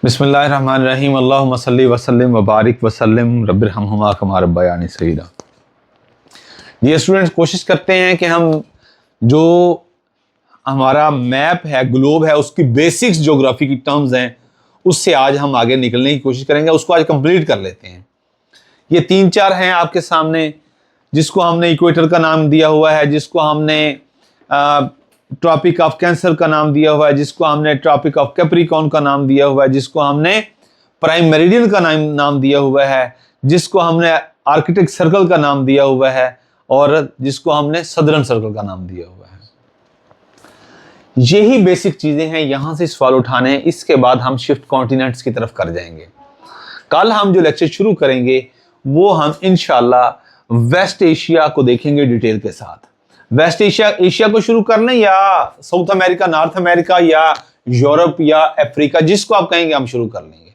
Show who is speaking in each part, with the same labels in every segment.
Speaker 1: बिस्मिल्लाहिर्रहमानिर्रहीम अल्लाहुम्मा सल्ली व सल्लिम व बारिक व सल्लिम रब्बिरहम्हुमा कमा रब्बयानी सगीरा। ये स्टूडेंट्स कोशिश करते हैं कि हम जो हमारा मैप है, ग्लोब है, उसकी बेसिक्स ज्योग्राफी की टर्म्स हैं, उससे आज हम आगे निकलने की कोशिश करेंगे। उसको आज कंप्लीट कर लेते हैं। ये 3-4 हैं आपके सामने, जिसको हमने इक्वेटर का नाम दिया हुआ है, जिसको हमने ट्रॉपिक ऑफ कैंसर का नाम दिया हुआ है, जिसको हमने ट्रॉपिक ऑफ कैप्रिकॉर्न का नाम दिया हुआ है, जिसको हमने प्राइम मेरिडियन का नाम दिया हुआ है, जिसको हमने आर्कटिक सर्कल का नाम दिया हुआ है और जिसको हमने सदर्न सर्कल का नाम दिया हुआ है। यही बेसिक चीजें हैं, यहां से सवाल उठाने हैं। इसके बाद हम शिफ्ट कॉन्टिनेंट्स की तरफ कर जाएंगे। कल हम जो लेक्चर शुरू करेंगे वो हम इंशाल्लाह वेस्ट एशिया को देखेंगे डिटेल के साथ। वेस्ट एशिया को शुरू करना या साउथ अमेरिका, नॉर्थ अमेरिका या यूरोप या अफ्रीका, जिसको आप कहेंगे हम शुरू कर लेंगे।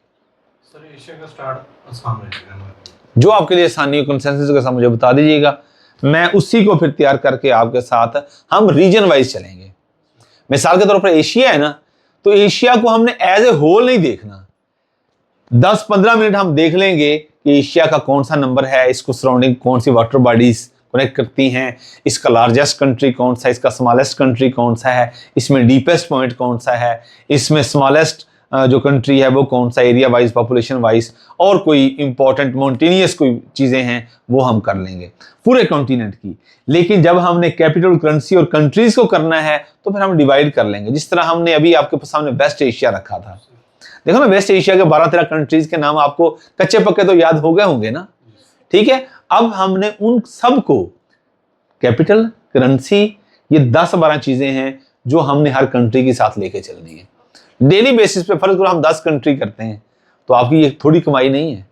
Speaker 2: सर एशिया का स्टार्ट आसाम रहेगा,
Speaker 1: जो आपके लिए आसानी हो, कंसेंसस के साथ मुझे बता दीजिएगा, मैं उसी को फिर तैयार करके आपके साथ हम रीजन वाइज चलेंगे। मिसाल के तौर पर एशिया है ना, तो एशिया को हमने एज ए होल नहीं देखना। 10-15 मिनट हम देख लेंगे कि एशिया का कौन सा नंबर है, इसको सराउंडिंग कौन सी वाटर बॉडीज कनेक्ट करती हैं, इसका लार्जेस्ट कंट्री कौन सा है, इसका स्मॉलेस्ट कंट्री कौन सा है, इसमें डीपेस्ट पॉइंट कौन सा है, इसमें स्मॉलेस्ट जो कंट्री है वो कौन सा, एरिया वाइज, पॉपुलेशन वाइज, और कोई इंपॉर्टेंट माउंटेनियस कोई चीज़ें हैं वो हम कर लेंगे पूरे कॉन्टिनेंट की। लेकिन जब हमने कैपिटल, करेंसी और कंट्रीज को करना है तो फिर हम डिवाइड कर लेंगे। जिस तरह हमने अभी आपके सामने वेस्ट एशिया रखा था, देखो ना, वेस्ट एशिया के 12-13 कंट्रीज के नाम आपको कच्चे पक्के तो याद हो गए होंगे ना। ठीक है, अब हमने उन सब को कैपिटल, करेंसी, ये 10-12 चीजें हैं जो हमने हर कंट्री के साथ लेके चलनी है। डेली बेसिस पे फर्ज करो हम 10 कंट्री करते हैं तो आपकी ये थोड़ी कमाई नहीं है।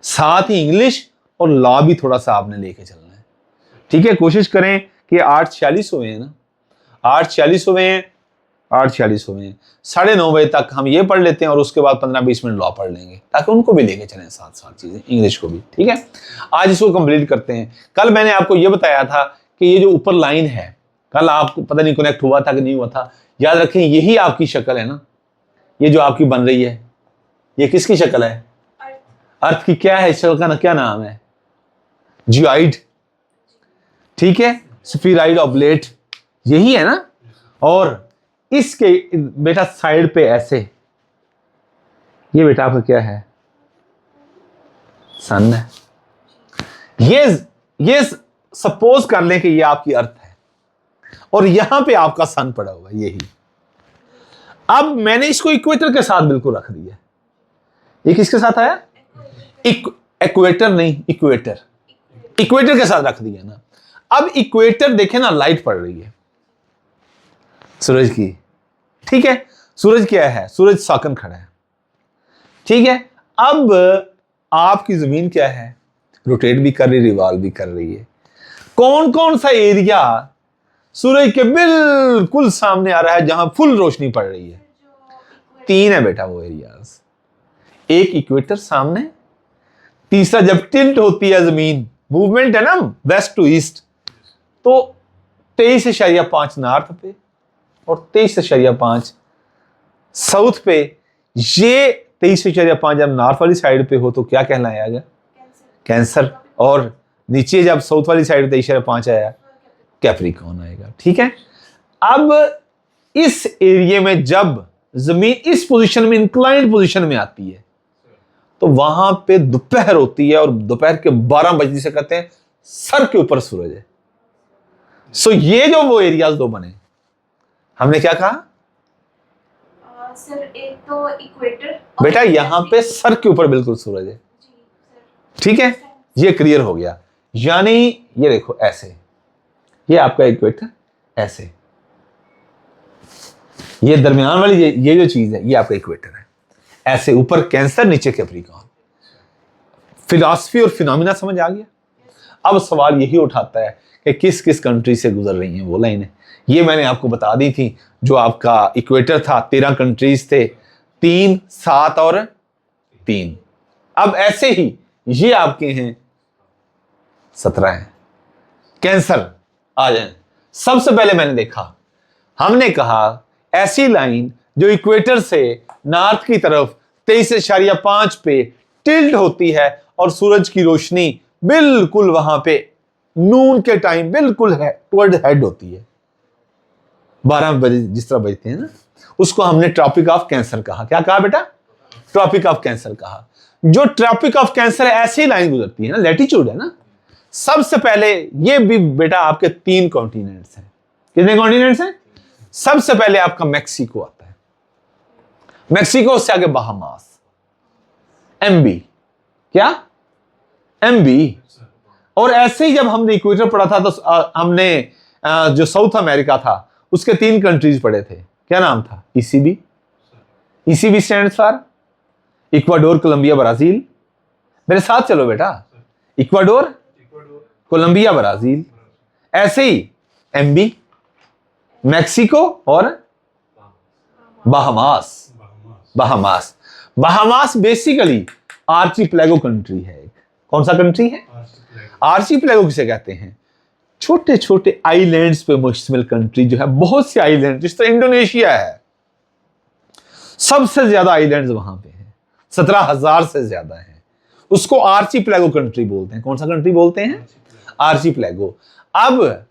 Speaker 1: साथ ही इंग्लिश और लॉ भी थोड़ा सा आपने लेके चलना है। ठीक है, कोशिश करें कि 8:46 हुए हैं ना, 8:46 हुए हैं, 8:46 हुए हैं, 9:30 बजे तक हम ये पढ़ लेते हैं और उसके बाद 15-20 मिनट लॉ पढ़ लेंगे, ताकि उनको भी लेके चलें साथ साथ चीजें, इंग्लिश को भी। ठीक है, आज इसको कंप्लीट करते हैं। कल मैंने आपको ये बताया था कि ये जो ऊपर लाइन है, कल आपको पता नहीं कनेक्ट हुआ था कि नहीं हुआ था, याद रखें यही आपकी शक्ल है ना, ये जो आपकी बन रही है, ये किसकी शक्ल है? अर्थ की। क्या है इस शक्ल का क्या नाम है? जियोइड। ठीक है, स्फीरॉइड, ऑब्लेट, यही है ना। और इसके बेटा साइड पे ऐसे, ये बेटा आपका क्या है? सन है। ये सपोज कर लें कि ये आपकी अर्थ है और यहां पे आपका सन पड़ा हुआ है, यही। अब मैंने इसको इक्वेटर के साथ बिल्कुल रख दिया। ये किसके साथ आया? इक्वेटर नहीं, इक्वेटर, इक्वेटर के साथ रख दिया ना। अब इक्वेटर देखें ना, लाइट पड़ रही है सूरज की। ठीक है, सूरज क्या है? सूरज साकन खड़ा है। ठीक है, अब आपकी जमीन क्या है? रोटेट भी कर रही, रिवॉल्व भी कर रही है। कौन कौन सा एरिया सूरज के बिल्कुल सामने आ रहा है जहां फुल रोशनी पड़ रही है? 3 है बेटा वो एरियाज। एक इक्वेटर सामने, तीसरा जब टिल्ट होती है जमीन, मूवमेंट है ना वेस्ट टू ईस्ट, तो 23.5 नॉर्थ पे और 23.5 साउथ पे। ये 23.5 जब नॉर्थ वाली साइड पे हो तो क्या कहलाएगा? कैंसर। और नीचे जब साउथ वाली साइड 23.5 आया, कैप्रिकॉर्न आएगा। ठीक है, अब इस एरिया में जब जमीन इस पोजीशन में, इंक्लाइंड पोजीशन में आती है, तो वहां पे दोपहर होती है और दोपहर के 12 बजे से कहते हैं सर के ऊपर सूरज है। सो ये जो वो एरियाज दो बने, हमने क्या कहा?
Speaker 3: सर एक तो इक्वेटर,
Speaker 1: बेटा यहां पे सर के ऊपर बिल्कुल सूरज है। ठीक है, ये क्लियर हो गया। यानी ये देखो ऐसे, ये आपका इक्वेटर, ऐसे ये दरमियान वाली ये जो चीज है, ये आपका इक्वेटर है। ऐसे ऊपर कैंसर, नीचे कैप्रिकॉर्न। फिलॉसफी और फिनोमिना समझ आ गया। अब सवाल यही उठाता है कि किस किस कंट्री से गुजर रही हैं वो लाइनें। ये मैंने आपको बता दी थी। जो आपका इक्वेटर था, 13 कंट्रीज थे, 3, 7 और 3। अब ऐसे ही ये आपके हैं 17 हैं। कैंसर आ जाए। सबसे पहले मैंने देखा, हमने कहा ऐसी लाइन जो इक्वेटर से नॉर्थ की तरफ 23.5 पे टिल्ट होती है और सूरज की रोशनी बिल्कुल वहां पे नून के टाइम बिल्कुल है टुवर्ड हेड होती है। 12 बजे जिस तरह बजते हैं ना, उसको हमने ट्रॉपिक ऑफ कैंसर कहा। क्या कहा बेटा? ट्रॉपिक ऑफ कैंसर कहा। जो ट्रॉपिक ऑफ कैंसर है, ऐसी लाइन गुजरती है ना, लैटिट्यूड है ना। सबसे पहले ये भी बेटा आपके 3 कॉन्टिनेंट्स हैं। कितने कॉन्टिनेंट्स हैं? सबसे पहले आपका मैक्सिको आता है, मैक्सिको से आगे बहामास, एमबी, क्या एमबी। और ऐसे ही जब हमने इक्वेटर पढ़ा था तो हमने जो साउथ अमेरिका था उसके 3 कंट्रीज पढ़े थे। क्या नाम था? ECB. ECB stands for Ecuador, Colombia, Brazil. मेरे साथ चलो बेटा, इक्वाडोर, कोलंबिया, ब्राजील। ऐसे ही एमबी, मैक्सिको और Bahamas. Bahamas, Bahamas basically archipelago country है। कौन सा कंट्री है? आर्चिपेलागो किसे कहते हैं? छोटे छोटे आइलैंड्स पे मुश्तमिल कंट्री जो है, बहुत से आइलैंड, जिस तरह इंडोनेशिया है, सबसे ज्यादा आइलैंड्स वहां पे हैं, 17,000 से ज्यादा हैं। उसको आर्चिपेलागो कंट्री बोलते हैं। कौन सा कंट्री बोलते हैं? आर्चिपेलागो। अब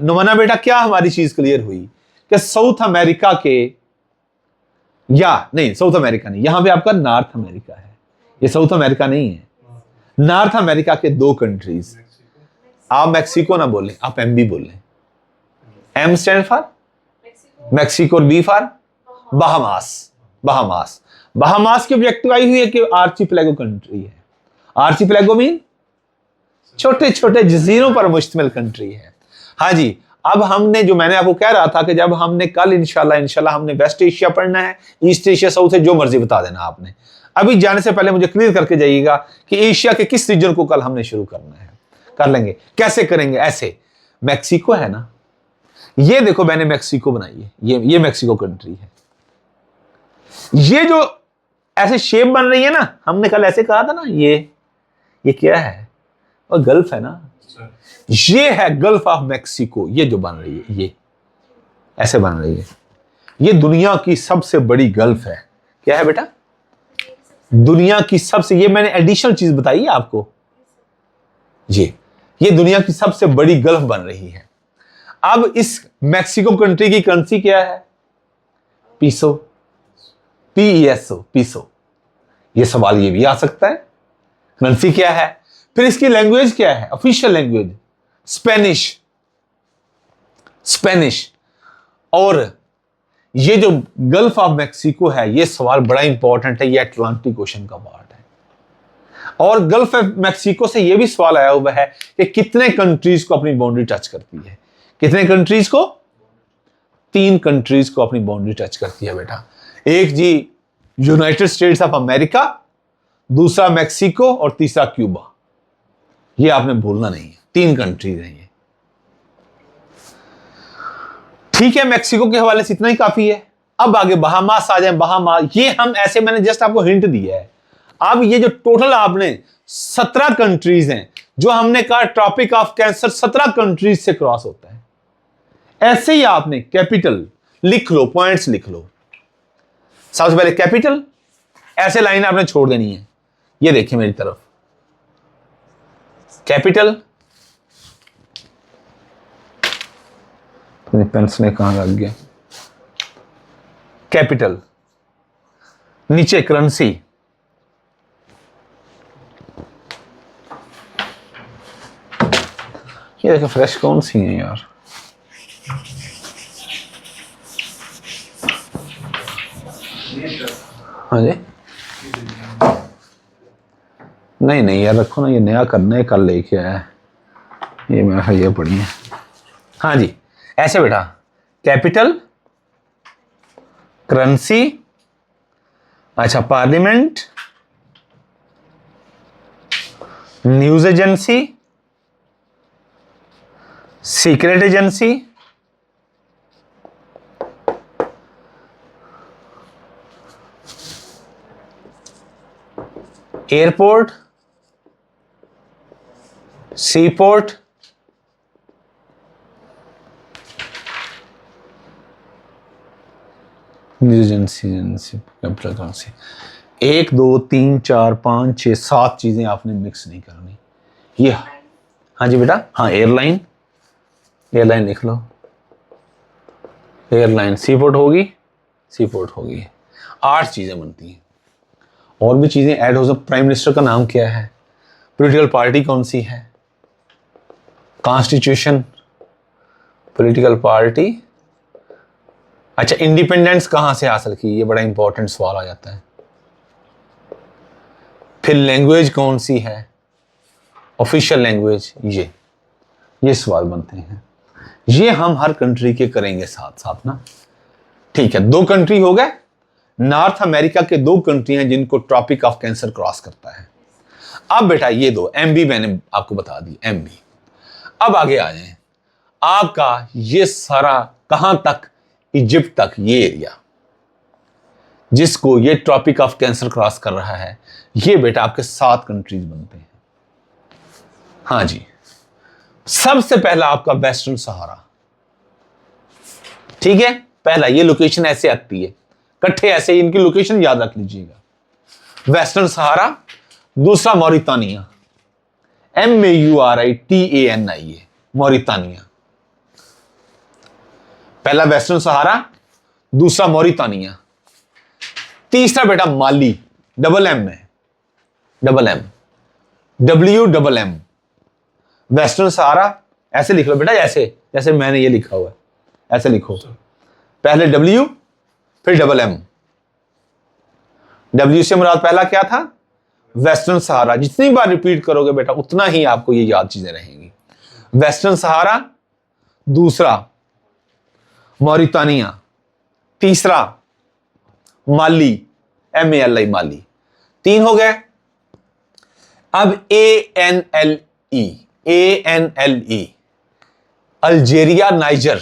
Speaker 1: नुमाना बेटा, क्या हमारी चीज क्लियर हुई कि साउथ अमेरिका के, या नहीं साउथ अमेरिका नहीं, यहां पे आपका नॉर्थ अमेरिका है, ये साउथ अमेरिका नहीं है। नॉर्थ अमेरिका के 2 कंट्रीज, आप मैक्सिको ना बोलें, आप एमबी बोलें। M stand for Mexico, B for Bahamas. Bahamas, Bahamas की ऑब्जेक्टिव आई हुई है कि आर्चिपेलागो कंट्री है। आर्चिपेलागो मीन छोटे छोटे जजीरों पर मुश्तमिल कंट्री है। हाँ जी, अब हमने जो मैंने आपको कह रहा था कि जब हमने कल इंशाल्लाह हमने वेस्ट एशिया पढ़ना है, ईस्ट एशिया, साउथ है, जो मर्जी बता देना आपने। अभी जाने से पहले मुझे क्लियर करके जाइएगा कि एशिया के किस रीजन को कल हमने शुरू करना है। कर लेंगे। कैसे करेंगे? ऐसे, मैक्सिको है ना, ये देखो मैंने मैक्सिको बनाई है, ये मैक्सिको कंट्री है। ये जो ऐसे शेप बन रही है ना, हमने कल ऐसे कहा था ना, ये क्या है? और गल्फ है ना, ये है गल्फ ऑफ मैक्सिको। ये जो बन रही है, ये ऐसे बन रही है, ये दुनिया की सबसे बड़ी गल्फ है। क्या है बेटा? दुनिया की सबसे, ये मैंने एडिशनल चीज बताई है आपको, ये दुनिया की सबसे बड़ी गल्फ बन रही है। अब इस मैक्सिको कंट्री की करेंसी क्या है? पीसो, PESO, पीसो। ये सवाल ये भी आ सकता है, करेंसी क्या है? फिर इसकी लैंग्वेज क्या है? Official language Spanish. और ये जो गल्फ ऑफ मैक्सिको है, ये सवाल बड़ा इंपॉर्टेंट है, ये अटलांटिक ओशन का पार्ट है। और गल्फ ऑफ मैक्सिको से ये भी सवाल आया हुआ है कि कितने कंट्रीज को अपनी बाउंड्री टच करती है? कितने कंट्रीज को? 3 कंट्रीज को अपनी बाउंड्री टच करती है बेटा। एक जी यूनाइटेड स्टेट्स ऑफ अमेरिका, दूसरा मैक्सिको और तीसरा क्यूबा। ये आपने भूलना नहीं है, 3 कंट्रीज हैं ये। ठीक है, मैक्सिको के हवाले से इतना ही काफी है। अब आगे बहामास आ जाए। बहामास, ये हम ऐसे, मैंने जस्ट आपको हिंट दिया है। अब ये जो टोटल आपने 17 कंट्रीज हैं, जो हमने कहा ट्रॉपिक ऑफ कैंसर 17 कंट्रीज से क्रॉस होता है। ऐसे ही आपने कैपिटल लिख लो, पॉइंट्स लिख लो। सबसे पहले कैपिटल, ऐसे लाइन आपने छोड़ देनी है। ये देखिए मेरी तरफ, कैपिटल, पेंसिल कहां लग गया? कैपिटल, नीचे करेंसी, ये देखो फ्रेश कौन सी है यार? हाँ जी, नहीं यार रखो ना, ये नया करना है, कल लेके आया है ये, मैं ये पढ़ी है। हाँ जी, ऐसे बेटा, कैपिटल, करेंसी, अच्छा parliament, news agency, secret agency, airport, C port, news agency, capital currency. 1 2 3 4 5 6 7 चीजें आपने मिक्स नहीं करनी। ये हाँ जी बेटा, हाँ एयरलाइन, एयरलाइन लिख लो, एयरलाइन, सी पोर्ट होगी, सी पोर्ट होगी। 8 चीजें बनती हैं। और भी चीजें ऐड हो सकती। प्राइम मिनिस्टर का नाम क्या है, पॉलिटिकल पार्टी कौन सी है, कॉन्स्टिट्यूशन, पॉलिटिकल पार्टी। अच्छा, इंडिपेंडेंस कहां से हासिल की, ये बड़ा इंपॉर्टेंट सवाल आ जाता है। फिर लैंग्वेज कौन सी है, ऑफिशियल लैंग्वेज, ये सवाल बनते हैं। ये हम हर कंट्री के करेंगे साथ साथ ना। ठीक है, 2 कंट्री हो गए। नॉर्थ अमेरिका के 2 कंट्री हैं जिनको ट्रॉपिक ऑफ कैंसर क्रॉस करता है। अब बेटा ये 2 एमबी मैंने आपको बता दी, एमबी। अब आगे आ जाए, आपका ये सारा कहां तक, इजिप्ट तक, ये एरिया जिसको ये ट्रॉपिक ऑफ कैंसर क्रॉस कर रहा है, ये बेटा आपके 7 कंट्रीज बनते हैं। हाँ जी, सबसे पहला आपका वेस्टर्न सहारा। ठीक है, पहला ये लोकेशन ऐसे आती है, इकट्ठे ऐसे इनकी लोकेशन याद रख लीजिएगा। वेस्टर्न सहारा, दूसरा मॉरितानिया, MAURITANIA, मॉरितानिया। पहला वेस्टर्न सहारा, दूसरा मॉरितानिया, तीसरा बेटा माली, डबल एम है, डबल एम, WMM। वेस्टर्न सहारा ऐसे लिख लो बेटा, ऐसे जैसे मैंने ये लिखा हुआ है, ऐसे लिखो। पहले W, फिर WM। W से मुराद पहला क्या था, वेस्टर्न सहारा। जितनी बार रिपीट करोगे बेटा उतना ही आपको ये याद चीजें रहेंगी। वेस्टर्न सहारा, दूसरा मॉरितानिया, तीसरा माली, MALI, माली। 3 हो गए। अब ANLE, Algeria niger,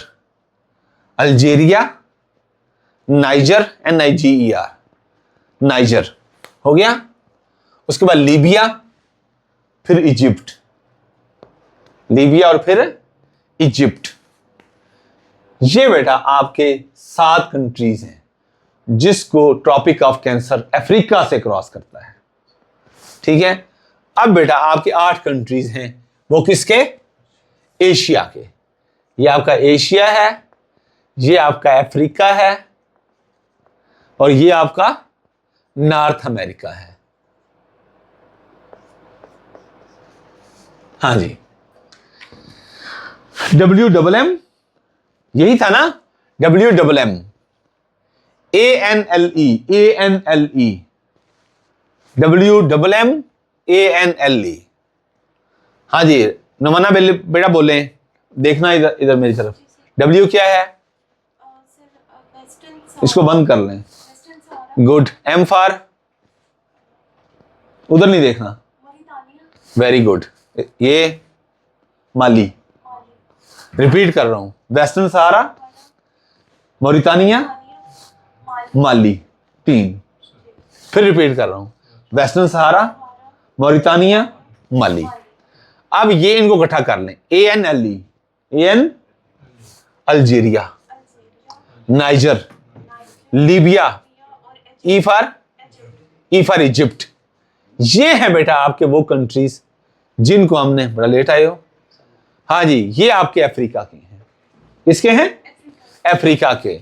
Speaker 1: Algeria niger, NIGER, niger हो गया। उसके बाद लीबिया, फिर इजिप्ट, लीबिया और फिर इजिप्ट। ये बेटा आपके 7 कंट्रीज हैं जिसको ट्रॉपिक ऑफ कैंसर अफ्रीका से क्रॉस करता है। ठीक है, अब बेटा आपके 8 कंट्रीज हैं, वो किसके, एशिया के। ये आपका एशिया है, ये आपका अफ्रीका है, और ये आपका नॉर्थ अमेरिका है। हाँ जी, WMM यही था ना, WMM, ANLE, WMM, ANLE। हाँ जी, नमना बेटा बोले, देखना इधर इधर मेरी तरफ। W क्या है,
Speaker 3: सर वेस्टर्न
Speaker 1: इसको बंद कर लें।
Speaker 3: Western Sahara,
Speaker 1: good. M for, उधर नहीं देखना।
Speaker 3: मॉरितानिया,
Speaker 1: वेरी गुड। ये माली,
Speaker 3: माली,
Speaker 1: रिपीट कर रहा हूं, वेस्टर्न सहारा, मॉरितानिया, माली, 3। फिर रिपीट कर रहा हूं, वेस्टर्न सहारा, मॉरितानिया, माली। अब ये इनको इकट्ठा कर लें, ANLE, Algeria, niger, Libya, E for Egypt. ये है बेटा आपके वो कंट्रीज जिनको हमने, बड़ा लेट आए हो, हाँ जी, ये आपके अफ्रीका के हैं। किसके हैं, अफ्रीका के।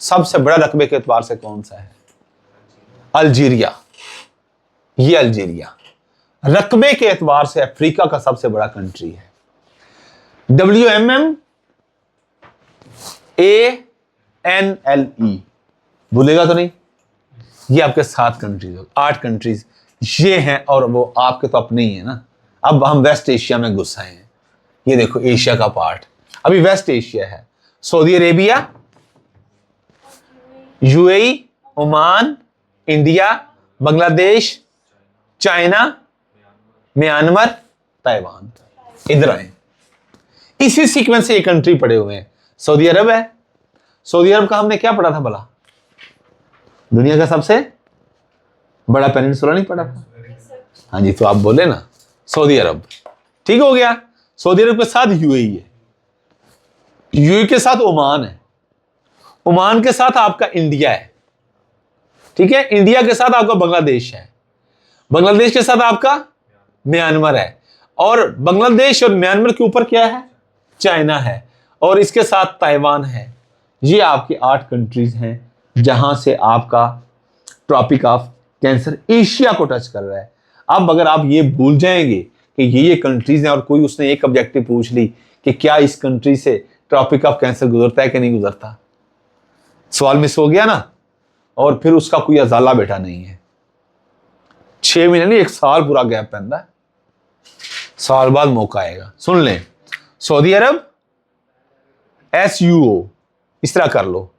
Speaker 1: सबसे बड़ा रकबे के एतबार से कौन सा है, अल्जीरिया। ये अल्जीरिया रकबे के एतबार से अफ्रीका का सबसे बड़ा कंट्री है। WMM, ANLE, भूलेगा तो नहीं। ये आपके 7 कंट्रीज, 8 कंट्रीज ये हैं, और वो आपके तो अपने ही है ना। अब हम वेस्ट एशिया में घुस आए हैं। ये देखो एशिया का पार्ट, अभी वेस्ट एशिया है, Saudi Arabia, UAE, Oman, India, Bangladesh, China, Myanmar, Taiwan. इधर आए, इसी सीक्वेंस से ये कंट्री पड़े हुए हैं। सऊदी अरब है, सऊदी अरब का हमने क्या पढ़ा था भला, दुनिया का सबसे बड़ा पेनिनसुला नहीं पढ़ा था। हाँ जी, तो आप बोले ना सऊदी अरब, ठीक हो गया। सऊदी अरब के साथ UAE है, UAE के साथ ओमान है, ओमान के साथ आपका इंडिया है, ठीक है, इंडिया के साथ आपका बांग्लादेश है, बांग्लादेश के साथ आपका म्यांमार है, और बांग्लादेश और म्यांमार के ऊपर क्या है, चाइना है, और इसके साथ ताइवान है। ये आपकी 8 कंट्रीज हैं जहां से आपका ट्रॉपिक ऑफ कैंसर एशिया को टच कर रहा है। अब अगर आप ये भूल जाएंगे कि ये कंट्रीज हैं और कोई उसने एक ऑब्जेक्टिव पूछ ली कि क्या इस कंट्री से ट्रॉपिक ऑफ कैंसर गुजरता है कि नहीं गुजरता, सवाल मिस हो गया ना, और फिर उसका कोई अजाला बेटा नहीं है। 6 महीने नहीं, 1 साल पूरा गैप पैदा है, साल बाद मौका आएगा। सुन लें, सऊदी अरब SUO, इस तरह कर लो,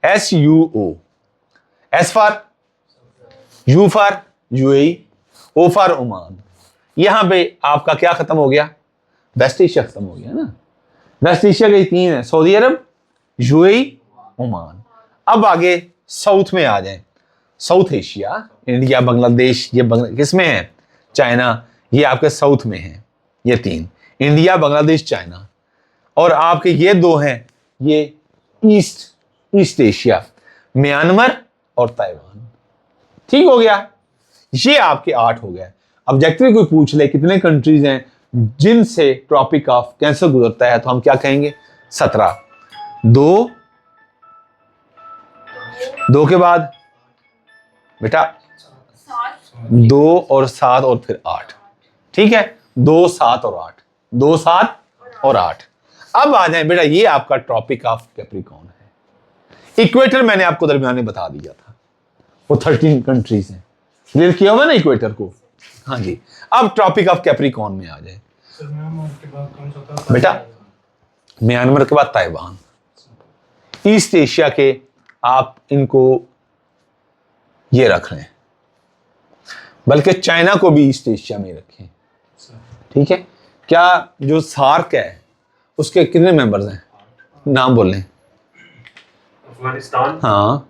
Speaker 1: SUO, S for U for UAE, O for Oman. यहां पे आपका क्या खत्म हो गया, वेस्ट एशिया खत्म हो गया ना। वेस्ट एशिया के 3 है, सऊदी अरब, UAE, ओमान। अब आगे साउथ में आ जाएं, साउथ एशिया, इंडिया, बांग्लादेश, ये किसमें है, चाइना, ये आपके साउथ में है, ये 3, इंडिया, बांग्लादेश, चाइना। और आपके ये 2 हैं, ये ईस्ट एशिया, म्यांमार और ताइवान। ठीक हो गया, ये आपके 8 हो गए। ऑब्जेक्टिव कोई पूछ ले कितने कंट्रीज हैं जिनसे ट्रॉपिक ऑफ कैंसर गुजरता है, तो हम क्या कहेंगे, 17। 2 के बाद बेटा 2 और 7 और फिर 8, ठीक है, 2, 7 और 8, 2, 7 और 8। अब आ जाए बेटा, ये आपका ट्रॉपिक ऑफ कैप्रिकॉर्न है। इक्वेटर मैंने आपको दरमियान में बता दिया था, वो 13 कंट्रीज हैं, क्लियर किया हुआ ना इक्वेटर को। हाँ जी, अब ट्रॉपिक ऑफ कैप्रिकॉर्न में आ जाए
Speaker 2: सर म्यांमार के बाद कौन सा था
Speaker 1: बेटा, म्यांमार के बाद ताइवान। ईस्ट एशिया के आप इनको ये रख लें, बल्कि चाइना को भी ईस्ट एशिया में रखें, ठीक है। क्या जो सार्क है उसके कितने मेंबर्स हैं, नाम बोल लें।
Speaker 2: अफगानिस्तान,
Speaker 1: हाँ,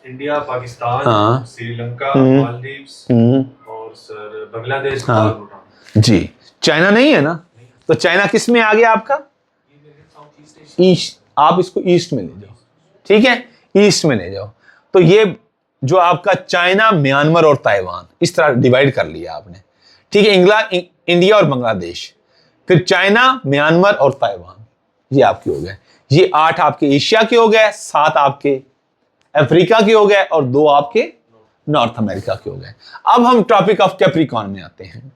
Speaker 2: इंडिया, पाकिस्तान,
Speaker 1: हाँ,
Speaker 2: श्रीलंका, मालदीव्स और सर बांग्लादेश,
Speaker 1: हाँ,
Speaker 2: भूटान।
Speaker 1: जी, चाइना नहीं है ना, तो चाइना किस में आ गया आपका, ईस्ट। आप इसको ईस्ट में ले जाओ, ठीक है, ईस्ट में ले जाओ। तो ये जो आपका चाइना, म्यांमार और ताइवान, इस तरह डिवाइड कर लिया आपने, ठीक है। इंडिया और बांग्लादेश, फिर चाइना, म्यांमार और ताइवान, ये आपके हो गए। ये 8 आपके एशिया के हो गए, 7 आपके अफ्रीका के हो गए और 2 आपके नॉर्थ अमेरिका के हो गए। अब हम ट्रॉपिक ऑफ कैप्रिकॉर्न में आते हैं।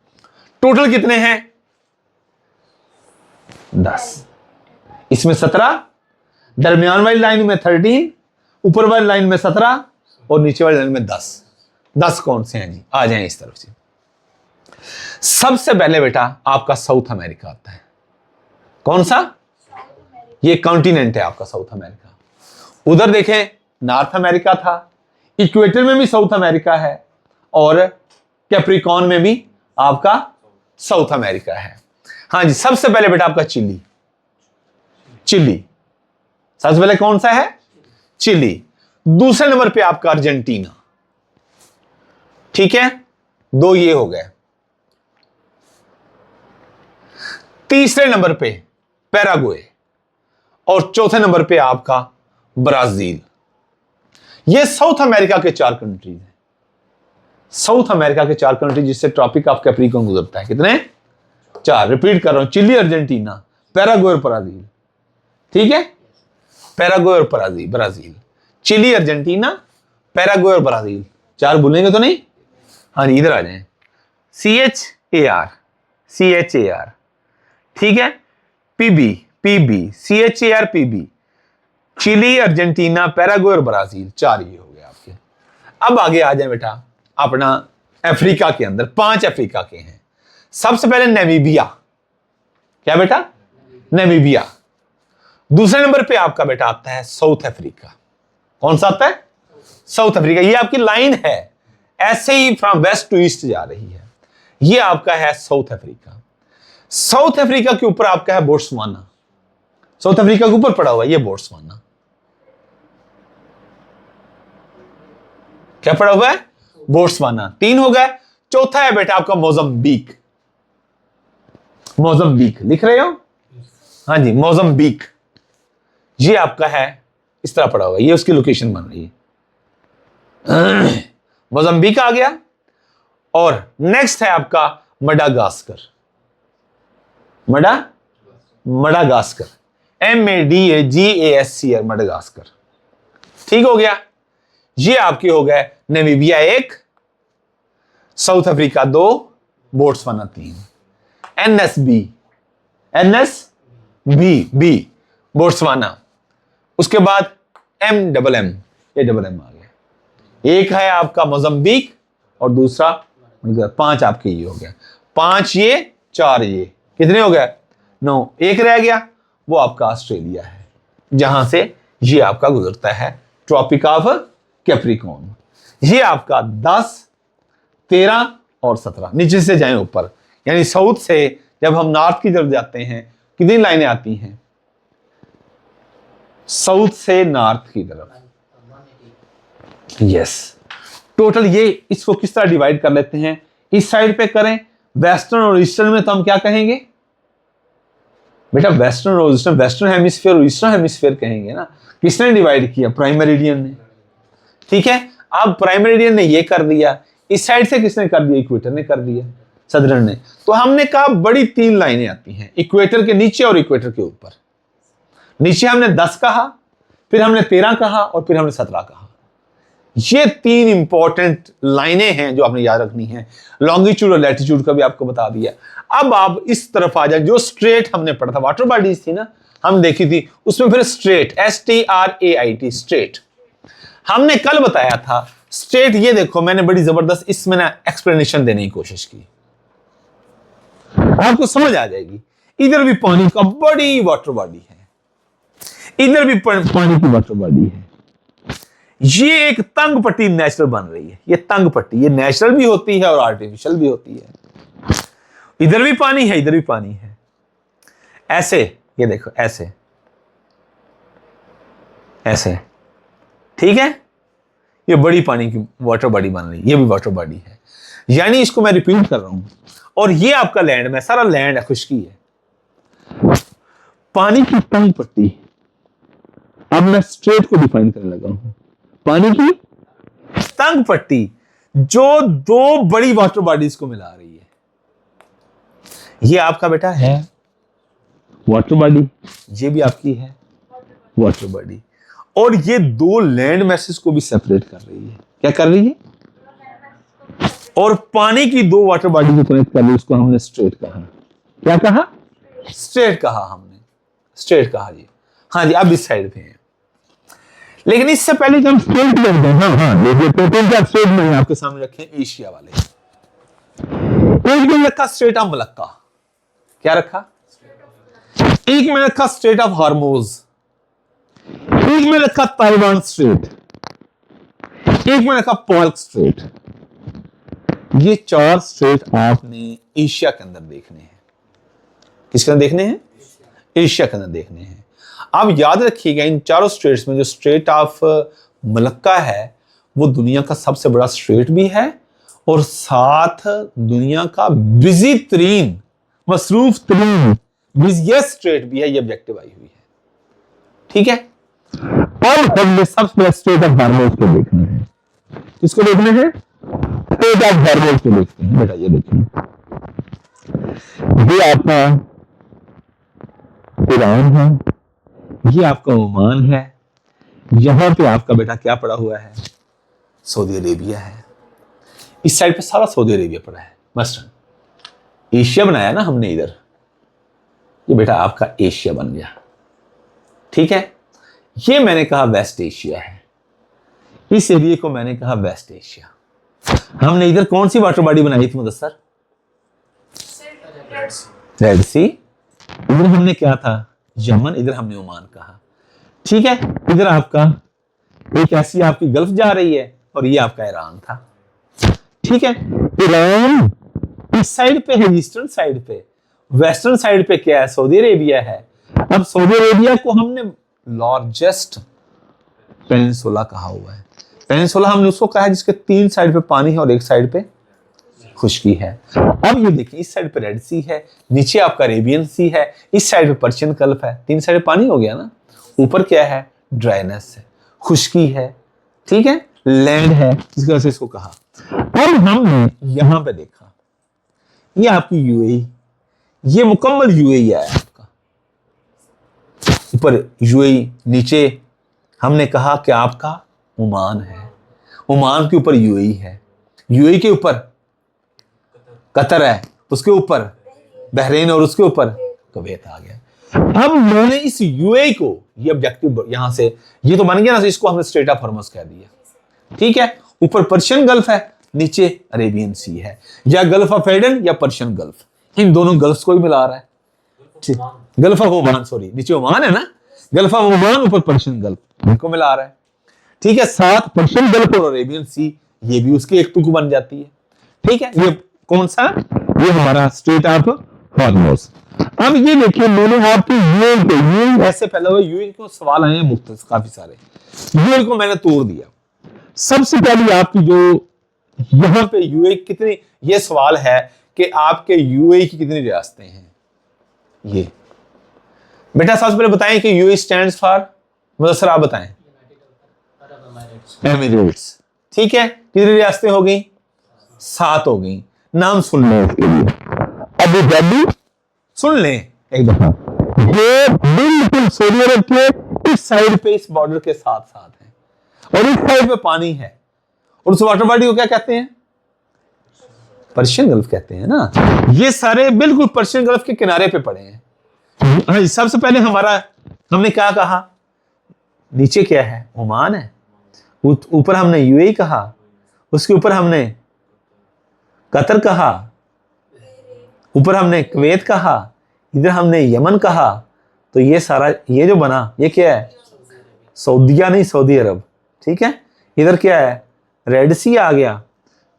Speaker 1: टोटल कितने हैं, 10। इसमें 17, दरमियान वाली लाइन में 13, ऊपर वाली लाइन में 17 और नीचे वाली लाइन में 10। 10 कौन से हैं जी, आ जाएं इस तरफ से। सबसे पहले बेटा आपका साउथ अमेरिका आता है। कौन सा, ये कॉन्टिनेंट है आपका साउथ अमेरिका। उधर देखें नॉर्थ अमेरिका था, इक्वेटर में भी साउथ अमेरिका है, और कैप्रिकॉर्न में भी आपका साउथ अमेरिका है। हाँ जी, सबसे पहले बेटा आपका चिली, सबसे पहले कौन सा है, चिली। दूसरे नंबर पे आपका अर्जेंटीना, ठीक है, 2 ये हो गए। तीसरे नंबर पे पैराग्वे, और चौथे नंबर पे आपका ब्राजील। ये साउथ अमेरिका के 4 कंट्रीज हैं, साउथ अमेरिका के 4 कंट्री जिससे ट्रॉपिक ऑफ कैप्रिकॉर्न गुजरता है। कितने, 4। रिपीट कर रहा हूं, चिली, अर्जेंटीना, पैराग्वे और ब्राजील, ठीक है, पैराग्वे और ब्राजील, चिली, अर्जेंटीना, पैराग्वे और ब्राजील। 4 भूलेंगे तो नहीं। हाँ जी, इधर आ जाएं, CHAR, ठीक है, PB, CHAR, PB, Chile, Argentina, Paraguay और ब्राजील। 4 ये हो गए आपके। अब आगे आ जाए बेटा अपना अफ्रीका के अंदर, 5 अफ्रीका के हैं। सबसे पहले नामीबिया, क्या बेटा, नामीबिया। दूसरे नंबर पे आपका बेटा आता है साउथ अफ्रीका। कौन सा आता है, साउथ अफ्रीका। ये आपकी लाइन है ऐसे ही फ्रॉम वेस्ट टू ईस्ट जा रही है, ये आपका है साउथ अफ्रीका। साउथ अफ्रीका के ऊपर आपका है बोट्सवाना, साउथ अफ्रीका के ऊपर पड़ा हुआ है ये बोट्सवाना। क्या पड़ा हुआ है, बोट्सवाना। 3 हो गए। चौथा है बेटा आपका मोजम्बिक, लिख रहे हो, हाँ जी, मोजम्बिक। ये आपका है इस तरह पड़ा हुआ है, ये उसकी लोकेशन बन रही है। मोजाम्बिक आ गया, और नेक्स्ट है आपका मडागास्कर। Madagascar, MADAGASCR, Madagascar. ठीक हो गया। ये आपके हो गए Namibia 1, south Africa 2, Botswana 3। NSB Botswana. उसके बाद MMM, ये डबल M आ गया। एक है आपका मोजाम्बिक और दूसरा 5 आपके ये हो गया। 5 ये, 4 ये, कितने हो गए? 9। एक रह गया, वो आपका ऑस्ट्रेलिया है, जहां से ये आपका गुजरता है ट्रॉपिक ऑफ कैप्रिकॉर्न। ये आपका 10, 13 और 17 नीचे से जाएं ऊपर, यानी साउथ से जब हम नॉर्थ की तरफ जाते हैं कितनी लाइनें आती हैं? साउथ से नॉर्थ की तरफ, यस। टोटल ये इसको किस तरह डिवाइड कर लेते हैं? इस साइड पे करें वेस्टर्न और ईस्टर्न में, तो हम क्या कहेंगे बेटा? वेस्टर्न और ईस्टर्न, वेस्टर्न हेमिस्फीयर और ईस्टर्न हेमिस्फीयर कहेंगे ना। किसने डिवाइड किया? प्राइम मेरिडियन ने। ठीक है, अब प्राइम मेरिडियन ने ये कर दिया, इस साइड से किसने कर दिया? इक्वेटर ने कर दिया, सदर्न ने। तो हमने कहा बड़ी 3 लाइनें आती हैं, इक्वेटर के नीचे और इक्वेटर के ऊपर। नीचे हमने 10 कहा, फिर हमने 13 कहा और फिर हमने 17 कहा। ये 3 इंपॉर्टेंट लाइनें हैं जो आपने याद रखनी है। लॉन्गिट्यूड और लैटिट्यूड का भी आपको बता दिया। अब आप इस तरफ आ जाए, जो स्ट्रेट हमने पढ़ा था, वाटर बॉडीज थी ना हम देखी थी, उसमें फिर स्ट्रेट, STRAIT, स्ट्रेट हमने कल बताया था। स्ट्रेट ये देखो, मैंने बड़ी जबरदस्त इसमें ना एक्सप्लेनेशन देने की कोशिश की, आपको समझ आ जाएगी। इधर भी पानी का बड़ी वाटर बॉडी है, इधर भी पानी की वाटर बॉडी है। ये एक तंग पट्टी नेचुरल बन रही है। ये तंग पट्टी, ये नेचुरल भी होती है और आर्टिफिशियल भी होती है। इधर भी पानी है, इधर भी पानी है। ऐसे ये देखो, ऐसे ऐसे, ठीक है। ये बड़ी पानी की वाटर बॉडी बन रही है, ये भी वाटर बॉडी है। यानी इसको मैं रिपीट कर रहा हूं। और ये आपका लैंड में, सारा लैंड है, खुशकी है, पानी की तंग पट्टी। अब मैं स्ट्रेट को डिफाइन करने लगा हूं। पानी की तंग पट्टी जो 2 बड़ी वाटर बॉडीज को मिला रही है, ये आपका बेटा है वाटर बॉडी, ये भी आपकी है वाटर बॉडी। और ये 2 लैंड मैसेज को भी सेपरेट कर रही है। क्या कर रही है? और पानी की 2 वाटर बॉडी को कनेक्ट कर रही है। उसको हमने स्ट्रेट कहा। क्या कहा? स्ट्रेट कहा हमने, स्ट्रेट कहा जी। हाँ जी, अब इस साइड पे है। लेकिन इससे पहले जब हम स्ट्रेट करते हैं, हाँ देखिए टोटल क्या स्ट्रेट में आपके सामने रखे एशिया वाले। एक में रखा स्ट्रेट ऑफ मलक्का, क्या रखा? एक में रखा स्ट्रेट ऑफ हार्मोज, एक में रखा ताइवान स्ट्रेट, एक में रखा पॉल्क स्ट्रेट। ये 4 स्ट्रेट आपने एशिया के अंदर देखने हैं। किसके अंदर देखने हैं? एशिया के अंदर देखने हैं। आप याद रखिएगा, इन 4 स्ट्रेट्स में जो स्ट्रेट ऑफ मलक्का है वो दुनिया का सबसे बड़ा स्ट्रेट भी है और साथ दुनिया का बिजी तरीन, मसरूफ तरीन, बिजिएस्ट स्ट्रेट भी है। ये ऑब्जेक्टिव आई हुई है, ठीक है। और हमने सबसे बड़ा स्ट्रेट ऑफ हार्मोज को देखना है। किसको देखना है? स्ट्रेट ऑफ हार्मोज को देखते हैं। बेटा ये देखिए, ये आपका ईरान है, ये आपका ओमान है, यहां पे आपका बेटा क्या पड़ा हुआ है? सऊदी अरेबिया है। इस साइड पे सारा सऊदी अरेबिया पड़ा है। मसलन एशिया बनाया ना हमने इधर, ये बेटा आपका एशिया बन गया, ठीक है। ये मैंने कहा वेस्ट एशिया है, इस एरिया को मैंने कहा वेस्ट एशिया। हमने इधर कौन सी वाटर बॉडी बनाई थी मुदस्सर? रेड सी। इधर हमने क्या था? यमन। इधर हमने ओमान कहा, ठीक है। इधर आपका एक ऐसी आपकी गल्फ जा रही है और ये आपका ईरान था, ठीक है। ईरान इस साइड पे है, ईस्टर्न साइड पे। वेस्टर्न साइड पे क्या है? सऊदी अरेबिया है। अब सऊदी अरेबिया को हमने लार्जेस्ट पेनिनसुला कहा हुआ है। पेनिनसुला हमने उसको कहा है जिसके 3 साइड पे पानी है और एक साइड पे खुशकी है। अब ये देखिए, इस साइड पे रेड सी है, नीचे आपका अरेबियन सी है, इस साइड पे पर्शियन गल्फ है। 3 साइड पानी हो गया ना। ऊपर क्या है? ड्राइनेस है, खुश्की है, ठीक है, लैंड है, इस तरह से इसको कहा। और हमने यहां पे देखा ये आपकी यूएई, ये मुकम्मल यूएई है आपका, ऊपर यूएई, नीचे हमने कहा कि आपका ओमान है, ओमान के ऊपर यूएई है, यूएई के ऊपर कतर है, उसके ऊपर बहरीन और उसके ऊपर कुवैत आ गया। अब मैंने इस यूएई को, ये ऑब्जेक्टिव यहां से ये तो बन गया ना, इसको हमने स्ट्रेट ऑफ हॉर्मस कह दिया, ठीक है। ऊपर पर्शियन गल्फ है, नीचे अरेबियन सी है, या गल्फ ऑफ एडन या पर्शियन गल्फ, इन दोनों गल्फ को ही मिला रहा है। गल्फ ऑफ ओमान, सॉरी नीचे ओमान है ना, गल्फ ऑफ ओमान ऊपर पर्शियन गल्फ, इनको मिला रहा है, ठीक है। साथ पर्शियन गल्फ और अरेबियन सी, ये भी उसकी एक टुक बन जाती है, ठीक है। ये कौन सा, ये हमारा स्ट्रेट ऑफ हॉर्मस। अब ये देखिए मैंने आपको यूएई ऐसे पहले हुए यूएई को सवाल आए हैं मुख्तलिफ काफी सारे, यूएई को मैंने तोड़ दिया। सबसे पहले आपकी जो यहां पे यूएई कितनी, ये सवाल है कि आपके यूएई की कितनी रियासतें हैं। ये बेटा सबसे पहले बताएं कि यूएई स्टैंड्स फॉर, मुदस्सर आप बताएं। एमिरेट्स, ठीक है। कितनी रियासतें हो गई, 7 हो गई। नाम सुन लें इसके लिए, अबू धाबी, सुन लें एक दफा, ये बिल्कुल सऊदी अरब के इस साइड पे इस बॉर्डर के साथ साथ है, और इस साइड पे पानी है, और उस वाटर बॉडी को क्या कहते हैं, पर्शियन गल्फ कहते हैं ना। ये सारे बिल्कुल पर्शियन गल्फ के किनारे पे पड़े हैं। सबसे पहले हमारा हमने क्या कहा, नीचे क्या है, ओमान है, ऊपर हमने यूएई कहा, उसके ऊपर हमने कतर कहा, ऊपर हमने कुवैत कहा, इधर हमने यमन कहा। तो ये सारा ये जो बना ये क्या है, सऊदिया नहीं सऊदी अरब, ठीक है। इधर क्या है, रेड सी आ गया।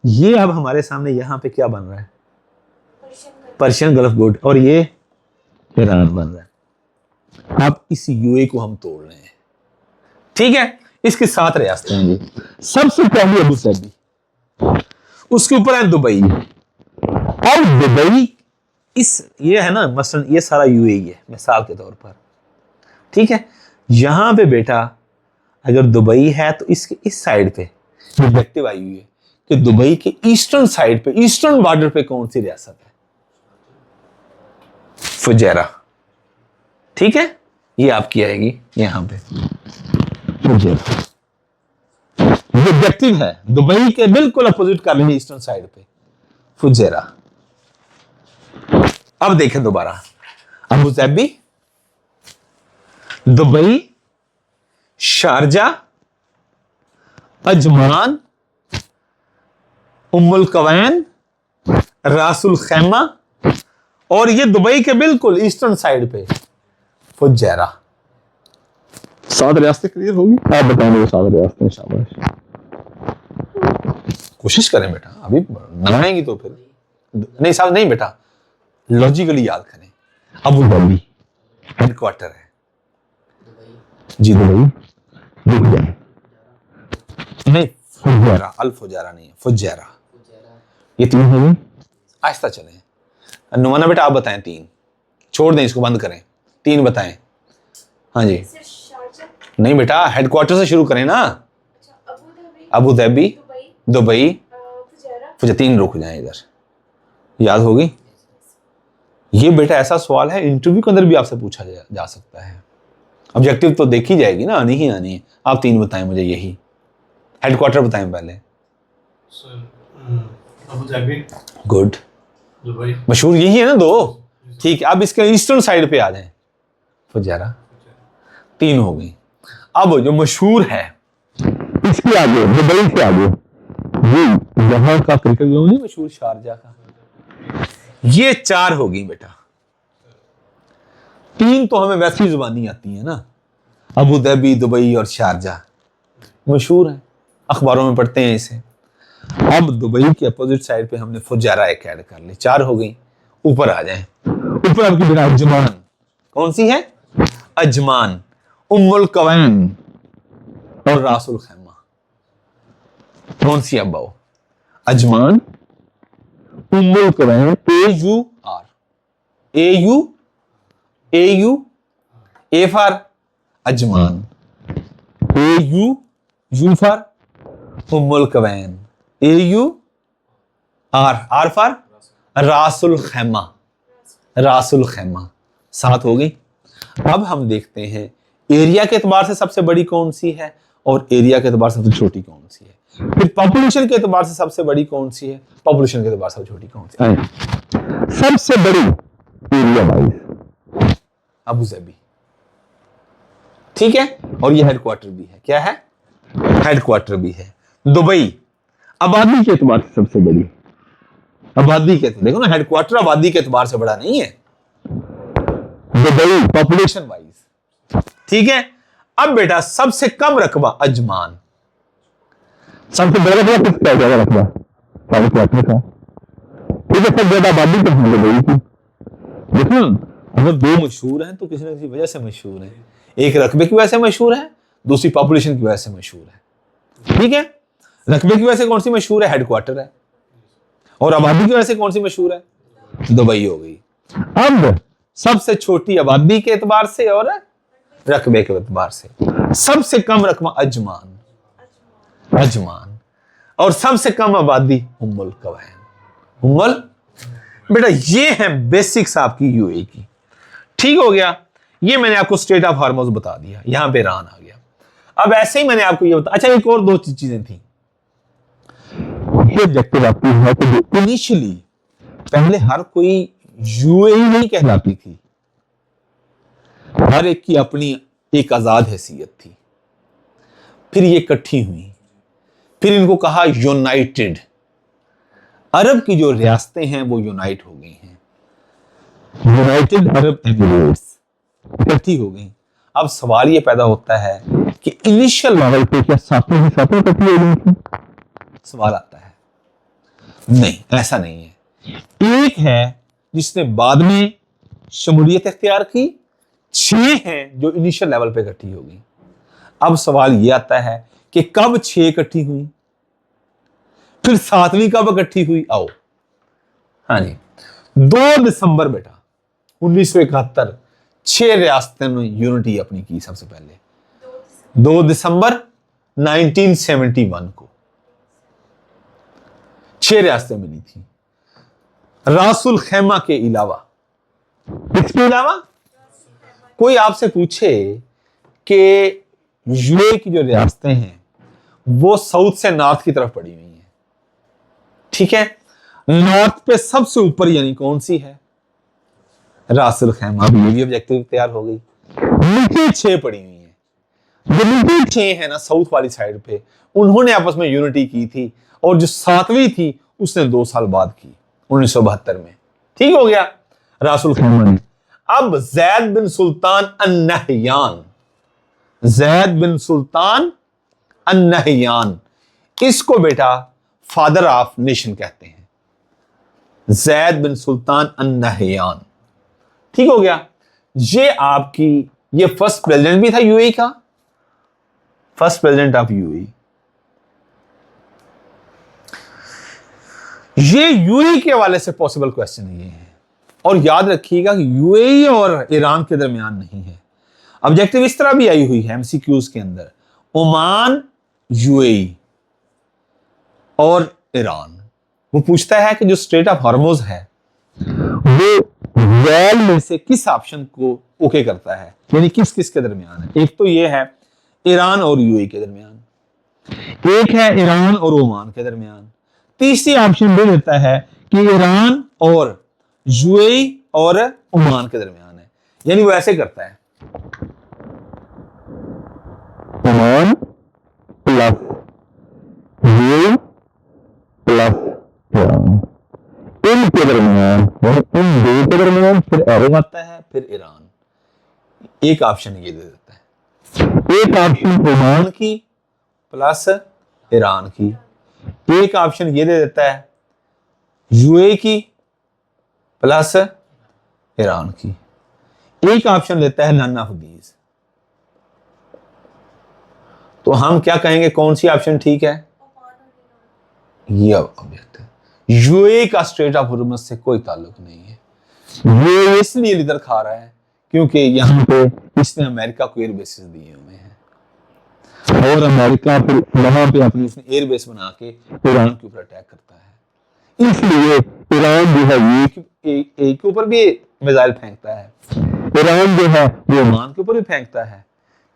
Speaker 1: ये अब हमारे सामने यहां पे क्या बन रहा है, पर्शियन गल्फ गुड, और ये ईरान बन रहा है। अब इस यूएई को हम तोड़ रहे हैं, ठीक है। इसके 7 रियासतें हैं जी। सबसे पहले अबू धाबी, उसके ऊपर है दुबई, और दुबई इस ये है ना, मसलन ये सारा यूएई है मिसाल के तौर पर, ठीक है। यहां पे बेटा अगर दुबई है तो इसके इस साइड पे ऑब्जेक्टिव आई हुई है कि दुबई के ईस्टर्न साइड पे, ईस्टर्न बॉर्डर पे कौन सी रियासत है, फुजैरा, ठीक है। ये आपकी आएगी यहां पे फुजैरा, ये ऑब्जेक्टिव है, दुबई के बिल्कुल अपोजिट कर लेंगे ईस्टर्न साइड पे फुजैरा। अब देखें दोबारा, Abu Dhabi, Dubai, Sharjah, Ajman, Umm al Quwain, Ras al Khaimah, और ये दुबई के बिल्कुल ईस्टर्न साइड पे फुजैरा। 7 रियासतें क्लियर होगी। आप बताएंगे 7 रियासतें, शाबाश, कोशिश करें बेटा, अभी बनाएंगी तो फिर नहीं साहब नहीं बेटा, लॉजिकली याद करें। अबू धाबी हेडक्वार्टर है जी, दुबई, नहीं फुजैरा, अल फुजैरा नहीं है, फुजैरा। ये 3 हो गई, आहिस्ता चलें। नुमाना बेटा आप बताएं 3, छोड़ दें इसको, बंद करें, 3 बताएं। हाँ जी, नहीं बेटा हेडक्वार्टर से शुरू करें ना, अबू धाबी, दुबई, फुजैरा, 3 रुक जाएं इधर, याद होगी। ये बेटा ऐसा सवाल है इंटरव्यू के अंदर भी आपसे पूछा जा सकता है, ऑब्जेक्टिव तो देखी जाएगी ना, आनी ही आनी है। आप 3 बताएं मुझे, यही हेडक्वार्टर बताएं पहले।
Speaker 2: अबू धाबी,
Speaker 1: गुड,
Speaker 2: दुबई,
Speaker 1: मशहूर यही है ना 2, ठीक है। अब इसके ईस्टर्न साइड पे आ जाएं, फुजैरा, 3 हो गई। अब जो मशहूर है इसके आगे, दुबई से आगे, ये यहाँ का क्रिकेट ग्राउंड नहीं मशहूर, शारजा का, ये 4 हो गई बेटा। 3 तो हमें वैसी जुबानी आती है ना, अबू धाबी, दुबई और शारजा मशहूर है, अखबारों में पढ़ते हैं इसे। अब दुबई के अपोजिट साइड पे हमने फुजैरा एक ऐड कर ली, 4 हो गई। ऊपर आ जाएं, ऊपर आपकी बेटा अजमान, कौन सी है, अजमान, उम्मुल कवैन और रासुल खैमा, कौन सी अब आओ, Ajman, Umm al Quwain, AUR, AU, A for Ajman, U for Umm al Quwain, R for Ras al Khaimah, Ras al Khaimah. 7 हो गई। अब हम देखते हैं एरिया के एतबार से सबसे बड़ी कौन सी है और एरिया के एतबार से सबसे छोटी कौन सी है, फिर पॉपुलेशन के एतबार से सबसे बड़ी कौन सी है, पॉपुलेशन के एतबार से सबसे छोटी कौन सी है। सबसे बड़ी एरिया वाइज अबू धाबी, ठीक है, और ये हेडक्वार्टर भी है। क्या है? हेडक्वार्टर भी है। दुबई आबादी के एतबार से सबसे बड़ी, आबादी के, देखो ना, हेडक्वार्टर आबादी के एतबार से बड़ा नहीं है, दुबई पॉपुलेशन वाइज, ठीक है। अब बेटा सबसे कम रकबा अजमान, सबसे बड़ा रकबा किसका, ज्यादा रकबा हेडक्वार्टर का, ठीक है। सब ज्यादा आबादी तो हम दुबई की। देखो अगर 2 मशहूर हैं तो किसी न किसी वजह से मशहूर है, एक रकबे की वजह से मशहूर है, दूसरी पॉपुलेशन की वजह से मशहूर है, ठीक है। रकबे की वजह से कौन सी मशहूर है? हेडक्वार्टर है। और आबादी की वजह से कौन सी मशहूर है? दुबई हो गई। अब सबसे छोटी आबादी के एतबार से और रकबे के एतबार से सबसे कम रकबा अजमान, अजमान, और सबसे कम आबादी उम्मुल कवैन, उम्मुल। बेटा ये है बेसिक्स आपकी यूएई की, ठीक हो गया। ये मैंने आपको स्टेट ऑफ हार्मोज बता दिया, यहां पे ईरान आ गया। अब ऐसे ही मैंने आपको ये बता, अच्छा एक और 2 चीजें थी। ये ऑब्जेक्टिव आपकी है कि इनिशियली पहले हर कोई यूएई नहीं कहलाती थी, हर एक की अपनी एक आजाद हैसियत थी। फिर ये इकट्ठी हुई, फिर इनको कहा यूनाइटेड। अरब की जो रियासतें हैं वो यूनाइट हो गई हैं, यूनाइटेड अरब एमिरेट्स इकट्ठी हो गई। अब सवाल ये पैदा होता है कि इनिशियल लेवल पे क्या सातों ही सातों इकट्ठी हो गई थी? सवाल आता है, नहीं, ऐसा नहीं है। एक है जिसने बाद में शमूलियत इख्तियार की, 6 हैं जो इनिशियल लेवल पे इकट्ठी हो गई। अब सवाल ये आता है कि कब 6 इकट्ठी हुई, फिर 7वीं कब इकट्ठी हुई? आओ, हाँ जी, 2 दिसंबर बेटा 1971 6 रियासतों ने यूनिटी अपनी की। सबसे पहले 2 दिसंबर 1971 को 6 रियासतें मिली थी, रासुल खैमा के अलावा। इसके अलावा कोई आपसे पूछे कि यूएई की जो रियासतें हैं वो साउथ से नॉर्थ की तरफ पड़ी हुई हैं, ठीक है, नॉर्थ पे सबसे ऊपर यानी कौन सी है? रासुल खैमा। अब ये भी ऑब्जेक्टिव तैयार हो गई। नीचे 6 पड़ी हुई हैं, जो नीचे 6 है ना साउथ वाली साइड पे, उन्होंने आपस में यूनिटी की थी, और जो 7वीं थी उसने 2 साल बाद की 1972 में, ठीक हो गया, रासुल खैमा ने। अब जैद बिन सुल्तान अन-नहयान, जैद बिन सुल्तान अन-नहयान, इसको बेटा फादर ऑफ नेशन कहते हैं, जैद बिन सुल्तान अन-नहयान, ठीक हो गया। ये आपकी, ये फर्स्ट प्रेसिडेंट भी था यूएई का, फर्स्ट प्रेसिडेंट ऑफ यूएई। ये यूएई के हवाले से पॉसिबल क्वेश्चन ये है, और याद रखिएगा कि यूएई और ईरान के दरमियान नहीं है। ऑब्जेक्टिव इस तरह भी आई हुई है एमसीक्यूज के अंदर, ओमान, यूएई और ईरान। वो पूछता है कि जो स्ट्रेट ऑफ हार्मोज है वो वेल में से किस ऑप्शन को ओके करता है, यानी किस किस के दरमियान है। एक तो ये है ईरान और यूएई के दरमियान, एक है ईरान और ओमान के दरमियान, तीसरी ऑप्शन दे देता है कि ईरान और यूएई और ओमान के दरमियान है। यानी वो ऐसे करता है, Oman plus UAE plus Iran, इनके दरमियान, इन 2 के दरमियान फिर अरब आता है, फिर ईरान। एक ऑप्शन ये दे देता है, एक ऑप्शन ओमान की प्लस ईरान की, एक ऑप्शन ये दे देता है यूएई की प्लस ईरान की, एक ऑप्शन लेता है नन ऑफ दीज। तो हम क्या कहेंगे, कौन सी ऑप्शन ठीक है? ये ऑब्जेक्ट है। यूएई का स्ट्रेट ऑफ हार्मोज से कोई ताल्लुक नहीं है। ये इसलिए लीडर खा रहा है क्योंकि यहां पे इसने अमेरिका को एयर बेसिस दिए हुए हैं। और अमेरिका फिर वहां पे अपनी एयर बेस बना के ईरान के ऊपर अटैक करता है। इसलिए ईरान जो है ये के ऊपर भी मिसाइल फेंकता है, ईरान जो है वो ओमान के ऊपर भी फेंकता है,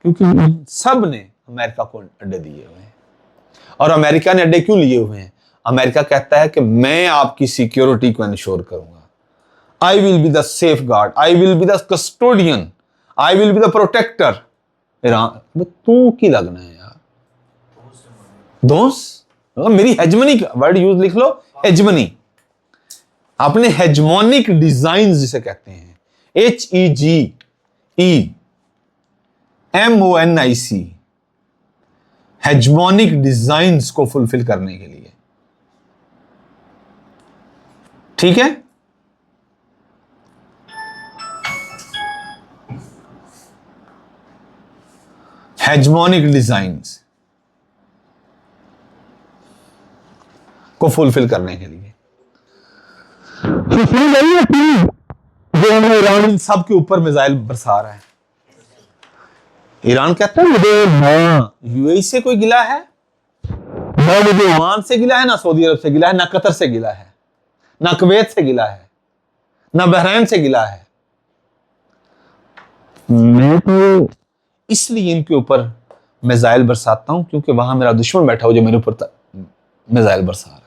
Speaker 1: क्योंकि सब ने अमेरिका को अड्डे दिए हुए हैं। और अमेरिका ने अड्डे क्यों लिए हुए हैं? अमेरिका कहता है कि मैं आपकी सिक्योरिटी को इंश्योर करूंगा, I will be the safeguard, I will be the custodian, I will be the protector. Iran तू की लगना है यार, दोस्त मेरी हेजमनी का वर्ड यूज लिख लो, हेजमनी, अपने हेजमोनिक डिजाइन जिसे कहते हैं, HEGEMONIC, हेजमोनिक डिजाइन्स को फुलफिल करने के लिए, ठीक है। हेजमोनिक डिजाइन्स को फुलफिल करने के लिए जो ईरान इन सब के ऊपर मिसाइल बरसा रहा है। ईरान कहता है मुझे ना यूएई से कोई गिला है, ना मुझे ओमान से गिला है, ना सऊदी अरब से गिला है, ना कतर से गिला है, ना कुवैत से गिला है, ना बहरीन से गिला है। मैं तो इसलिए इनके ऊपर मिसाइल बरसाता हूं क्योंकि वहां मेरा दुश्मन बैठा हो जो मेरे ऊपर मिसाइल बरसा रहा है।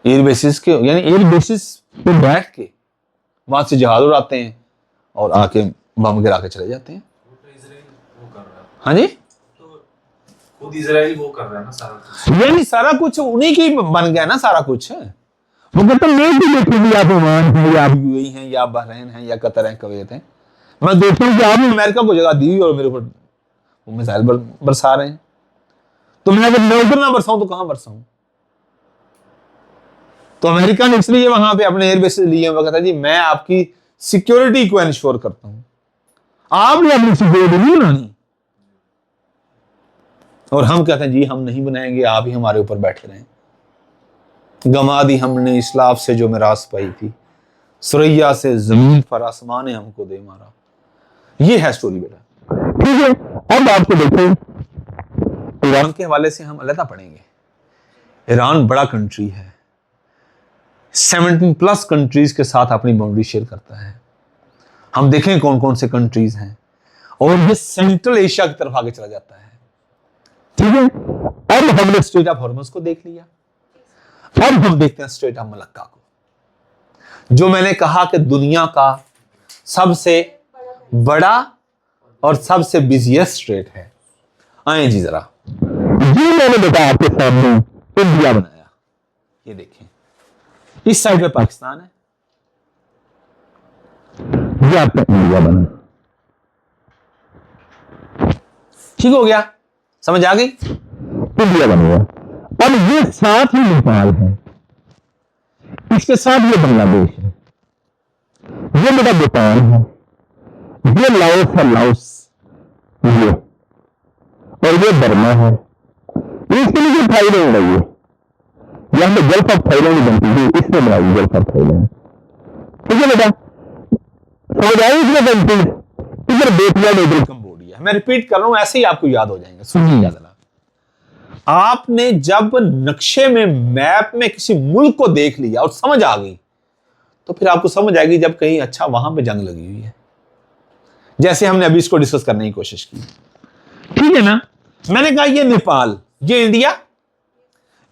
Speaker 1: एयर बेसिस के यानी एयर बेसिस पे बैठ के वहां से जहाज उड़ाते हैं और आके बम गिरा के चले जाते हैं। हाँ जी,
Speaker 2: तो खुद इजराइल वो कर रहा है ना सारा कुछ।
Speaker 1: यानी सारा कुछ उन्हीं की बन गया ना सारा कुछ। वो कहते हैं मैं भी देखूंगी, आप ओमान हैं या आप यूएई हैं या बहरीन हैं या कतर हैं, कुवैत हैं, मैं देखता हूँ कि आपने अमेरिका को जगह दी हुई और मेरे ऊपर वो मिसाइल बरसा रहे हैं। तो मैं अगर नौकर ना बरसाऊं तो कहां बरसाऊं? तो अमेरिका ने इसलिए वहां पे अपने एयरबेस लिए हुए कहता है जी मैं आपकी सिक्योरिटी को इंश्योर करता हूं, आपने अपनी सिक्योरिटी नहीं बनानी। और हम कहते हैं जी हम नहीं बनाएंगे, आप ही हमारे ऊपर बैठे रहें। गमा दी हमने इस्लाफ से जो मिरास पाई थी, सुरैया से जमीन पर आसमान ने हमको दे मारा। ये है स्टोरी बेटा, ठीक है। अब आपको देखो ईरान के हवाले से हम अलग पढ़ेंगे। ईरान बड़ा कंट्री है, 17+ कंट्रीज के साथ अपनी बाउंड्री शेयर करता है। हम देखें कौन कौन से कंट्रीज हैं, और ये सेंट्रल एशिया की तरफ आगे चला जाता है, ठीक है। अब हमने स्ट्रेट ऑफ हॉर्मस को देख लिया, अब हम देखते हैं स्ट्रेट ऑफ मलक्का को, जो मैंने कहा कि दुनिया का सबसे बड़ा और सबसे बिजिएस्ट स्ट्रेट है। आए जी जरा, ये मैंने बेटा आपके सामने इंडिया बनाया, ये देखें इस साइड पे पाकिस्तान है, ये आपका इंडिया बना, ठीक हो गया, समझ आ गई, इंडिया बन गया। अब ये साथ ही नेपाल है, इसके साथ ये बांग्लादेश है, ये मेरा भूटान है, ये लाओस है, लाओस ये, और ये बर्मा है। इसके लिए थाईलैंड है, ये यहाँ पे गल्फ ऑफ थाईलैंड बनती है, इसने बनाई गल्फ ऑफ थाईलैंड, ठीक है बेटा, समझ आई इसमें बनती है। इधर बेटियां, इधर कंबोडिया। मैं रिपीट कर रहा हूं, ऐसे ही आपको याद हो जाएंगे, सुनिए जरा। आपने जब नक्शे में, मैप में किसी मुल्क को देख लिया और समझ आ गई, तो फिर आपको समझ आएगी जब कहीं अच्छा वहां पे जंग लगी हुई है, जैसे हमने अभी इसको डिस्कस करने की कोशिश की, ठीक है ना। मैंने कहा ये नेपाल, ये इंडिया,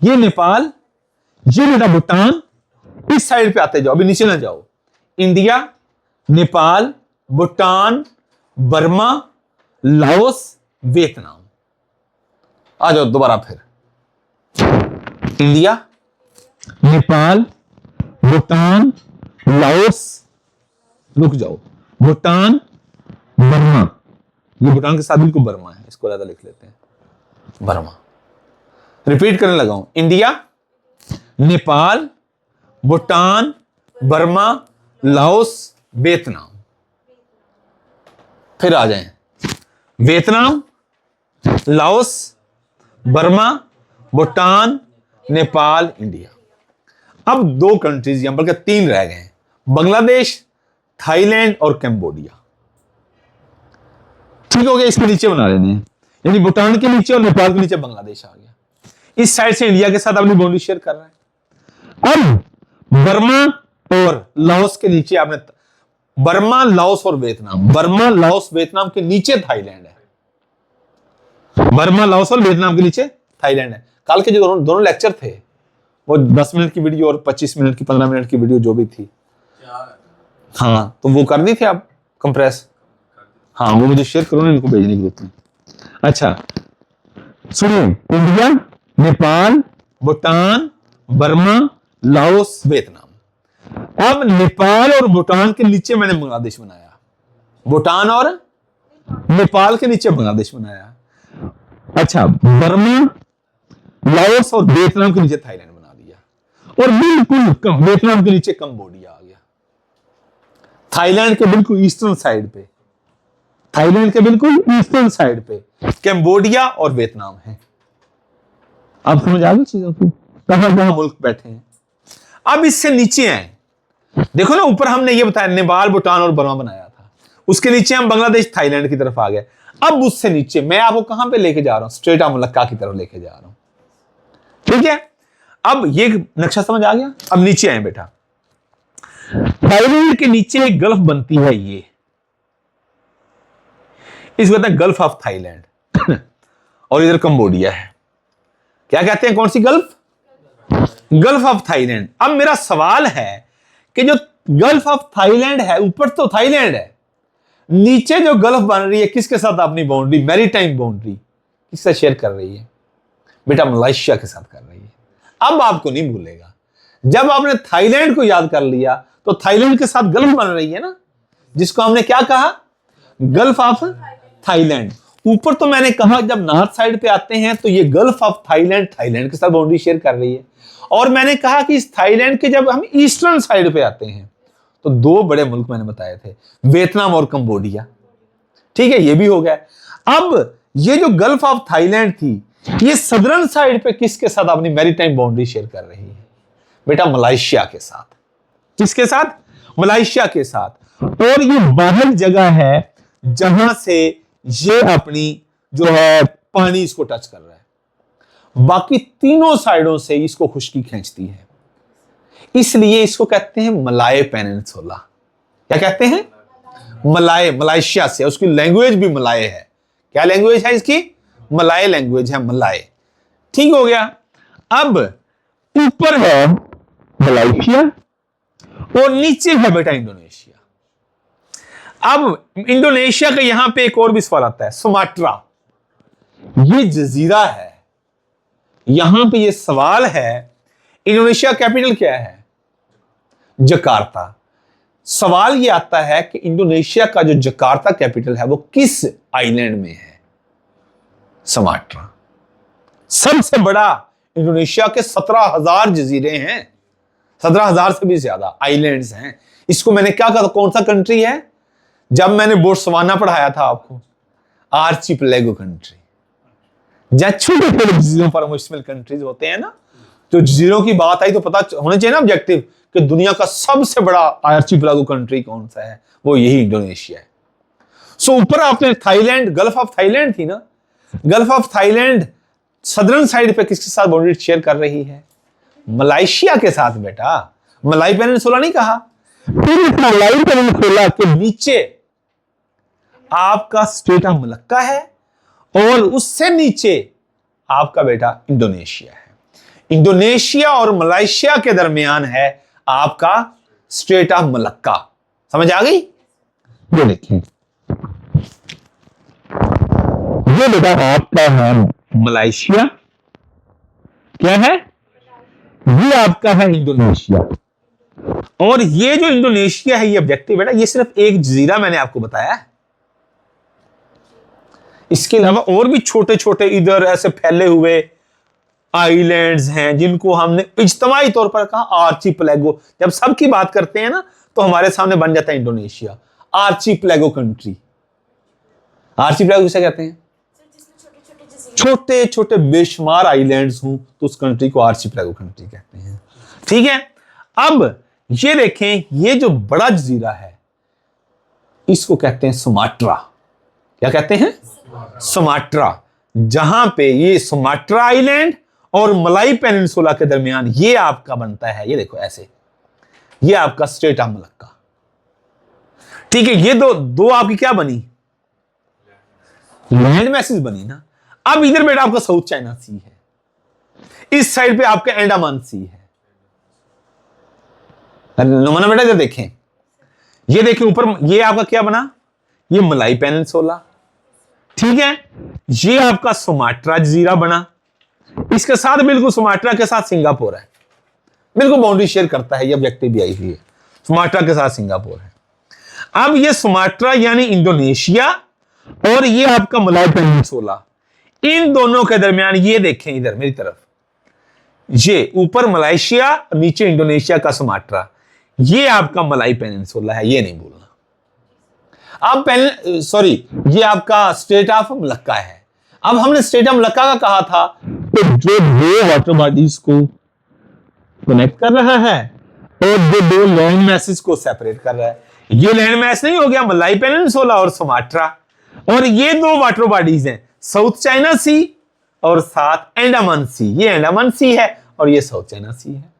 Speaker 1: ये नेपाल, ये मेरा भूटान, इस साइड पे आते जाओ, अभी नीचे ना जाओ। India, Nepal, Bhutan, Burma, Laos, Vietnam. आ जाओ दोबारा फिर, इंडिया, नेपाल, भूटान, लाओस, रुक जाओ, भूटान, बर्मा, ये भूटान के साथ बिल्कुल बर्मा है, इसको ज्यादा लिख लेते हैं, बर्मा। रिपीट करने लगा हूं, India, Nepal, Bhutan, Burma, Laos, Vietnam. फिर आ जाएं, Vietnam, Laos, Burma, Bhutan, Nepal, India. अब 2 कंट्रीज यहां बल्कि 3 रह गए हैं, बांग्लादेश, थाईलैंड और कैम्बोडिया, ठीक हो गया। इसके नीचे बना लेने हैं, यानी भूटान के नीचे और नेपाल के नीचे बांग्लादेश आ गया। इस साइड से इंडिया के साथ अपनी बाउंड्री शेयर कर रहा है। अब बर्मा और लाओस के नीचे आपने बर्मा, लाओस और वियतनाम, बर्मा, लाओस, वियतनाम के नीचे थाईलैंड है। बर्मा, लाओस और वियतनाम के नीचे थाईलैंड है। कल के जो दोनों लेक्चर थे वो 10 मिनट की वीडियो और 25 मिनट की, 15 मिनट की वीडियो जो भी थी, हाँ, तो वो कर दी थी आप कंप्रेस। हाँ, वो मुझे शेयर करो ना, इनको भेजने की जरूरत नहीं। अच्छा सुनिए, India, Nepal, Bhutan, Burma, Laos, Vietnam. अब नेपाल और भूटान के नीचे मैंने बांग्लादेश बनाया, भूटान और नेपाल के नीचे बांग्लादेश बनाया। अच्छा, बर्मा, लाओस और वियतनाम के नीचे थाईलैंड बना दिया, और बिल्कुल वियतनाम के नीचे कंबोडिया आ गया। थाईलैंड के बिल्कुल ईस्टर्न साइड पे, थाईलैंड के बिल्कुल ईस्टर्न साइड पे कंबोडिया और वियतनाम है। आप समझ आ गई चीजों की, कहां कहां मुल्क बैठे हैं। अब इससे नीचे आए, देखो ना, ऊपर हमने ये बताया नेपाल, भूटान और बर्मा बनाया था, उसके नीचे हम बांग्लादेश, थाईलैंड की तरफ आ गए। अब उससे नीचे मैं आपको कहां पे लेके जा रहा हूं, स्ट्रेट ऑफ मलक्का की तरफ लेके जा रहा हूं। ठीक है, अब ये नक्शा समझ आ गया। अब नीचे आए बेटा, थाईलैंड के नीचे एक गल्फ बनती है, ये इसको कहते हैं गल्फ ऑफ थाईलैंड और इधर कंबोडिया है। क्या कहते हैं, कौन सी गल्फ? Gulf of Thailand. अब मेरा सवाल है कि जो गल्फ ऑफ थाईलैंड है, ऊपर तो थाईलैंड है, नीचे जो गल्फ बन रही है किसके साथ अपनी बाउंड्री, मैरीटाइम बाउंड्री किससे शेयर कर रही है? बेटा मलेशिया के साथ कर रही है। अब आपको नहीं भूलेगा, जब आपने थाईलैंड को याद कर लिया तो थाईलैंड के साथ गल्फ बन रही है ना, जिसको हमने क्या कहा, गल्फ ऑफ थाईलैंड। ऊपर तो मैंने कहा जब नॉर्थ साइड पे आते हैं तो ये गल्फ ऑफ थाईलैंड थाईलैंड के साथ बाउंड्री शेयर कर रही है, और मैंने कहा कि इस थाईलैंड के जब हम ईस्टर्न साइड पे आते हैं तो दो बड़े मुल्क मैंने बताए थे, वियतनाम और कंबोडिया। ठीक है, ये भी हो गया। अब ये जो गल्फ ऑफ थाईलैंड थी, ये सदर्न साइड पे किसके साथ अपनी मैरीटाइम बाउंड्री शेयर कर रही है? बेटा मलेशिया के साथ। किसके साथ? मलेशिया के साथ। और ये बाहर जगह है जहां से ये अपनी जो है पानी इसको टच कर रहा है, बाकी तीनों साइडों से इसको खुश्की खींचती है, इसलिए इसको कहते हैं मलाय पेनिनसुला। क्या कहते हैं? मलाय, मलेशिया से, उसकी लैंग्वेज भी मलाय है। क्या लैंग्वेज है इसकी? मलाय लैंग्वेज है, मलाय। ठीक हो गया। अब ऊपर है मलेशिया और नीचे है बेटा इंडोनेशिया। अब इंडोनेशिया का यहां पे एक और भी सवाल आता है, सुमात्रा, ये जजीरा है, यहां पे ये सवाल है, इंडोनेशिया कैपिटल क्या है? जकार्ता। सवाल ये आता है कि इंडोनेशिया का जो जकार्ता कैपिटल है वो किस आइलैंड में है? सुमात्रा। सबसे बड़ा इंडोनेशिया के 17,000 जजीरे हैं, 17,000 से भी ज्यादा आइलैंड्स हैं। इसको मैंने क्या कहा, कौन सा कंट्री है? जब मैंने बोट्सवाना पढ़ाया था आपको, आर्चिपेलागो कंट्री, जहां छोटे छोटे जजीरों पर मुश्तमिल कंट्रीज होते हैं ना। तो जजीरों की बात आई तो पता होना चाहिए ना ऑब्जेक्टिव कि दुनिया का सबसे बड़ा आर्चिपेलागो कंट्री कौन सा है, वो यही इंडोनेशिया है। सो ऊपर आपने थाईलैंड, गल्फ ऑफ थाईलैंड थी ना, gulf of Thailand southern side पे किसके साथ बाउंड्री शेयर कर रही है? मलेशिया के साथ बेटा। मलाई पेनिनसुला नहीं कहा। फिर मलाई पेनिनसुला के नीचे आपका स्ट्रेट ऑफ मलक्का है और उससे नीचे आपका बेटा इंडोनेशिया है। इंडोनेशिया और मलेशिया के दरमियान है आपका स्ट्रेट ऑफ मलक्का। समझ आ गई? ये देखिए, ये बेटा आपका है मलेशिया, क्या है? ये आपका है इंडोनेशिया। और ये जो इंडोनेशिया है ये ऑब्जेक्टिव बेटा, ये सिर्फ एक जजीरा मैंने आपको बताया है। इसके अलावा और भी छोटे छोटे इधर ऐसे फैले हुए आइलैंड्स हैं जिनको हमने इज्तिमाई तौर पर कहा आर्चिपेलागो। जब सबकी बात करते हैं ना तो हमारे सामने बन जाता है इंडोनेशिया, आर्चिपेलागो कंट्री। आर्चिपेलागो किसे कहते हैं? छोटे छोटे बेशुमार आइलैंड्स हूं तो उस कंट्री को आर्चिपेलागो कंट्री कहते हैं। ठीक है, अब ये देखें, ये जो बड़ा जजीरा है इसको कहते हैं सुमात्रा। क्या कहते हैं? सुमात्रा। जहां पे ये सुमात्रा आइलैंड और मलाई पेनिनसुला के दरमियान ये आपका बनता है, ये देखो ऐसे, ये आपका स्ट्रेट ऑफ मलक्का। ठीक है, ये दो आपकी क्या बनी, लैंड मैसेज बनी ना। अब इधर बेटा आपका साउथ चाइना सी है, इस साइड पे आपका अंडमान सी है। नुमाना बेटा इधर देखें, ये देखें ऊपर ये आपका क्या बना, ये मलाई पेनिनसुला। ठीक है, ये आपका सुमात्रा जजीरा बना, इसके साथ बिल्कुल सुमात्रा के साथ सिंगापुर है, बिल्कुल बाउंड्री शेयर करता है, ये ऑब्जेक्टिव भी आई हुई है, सुमात्रा के साथ सिंगापुर है। अब ये सुमात्रा यानी इंडोनेशिया और ये आपका मलाई पेनिनसुला, इन दोनों के दरमियान ये देखें इधर मेरी तरफ, ये ऊपर मलेशिया नीचे इंडोनेशिया का सुमात्रा, ये आपका मलाई पेनिनसुला है, ये नहीं भूलना। अब सॉरी, ये आपका स्टेट ऑफ मलक्का है। अब हमने स्टेट ऑफ मलक्का का कहा था तो जो दो वाटर बॉडीज को कनेक्ट कर रहा है और जो दो लैंड मैसेज को सेपरेट कर रहा है, ये लैंड मैस नहीं हो गया मलाई पेनिनसुला और सुमात्रा, और ये दो वाटर बॉडीज हैं साउथ चाइना सी और साथ अंडमान सी, ये अंडमान सी है और ये साउथ चाइना सी है।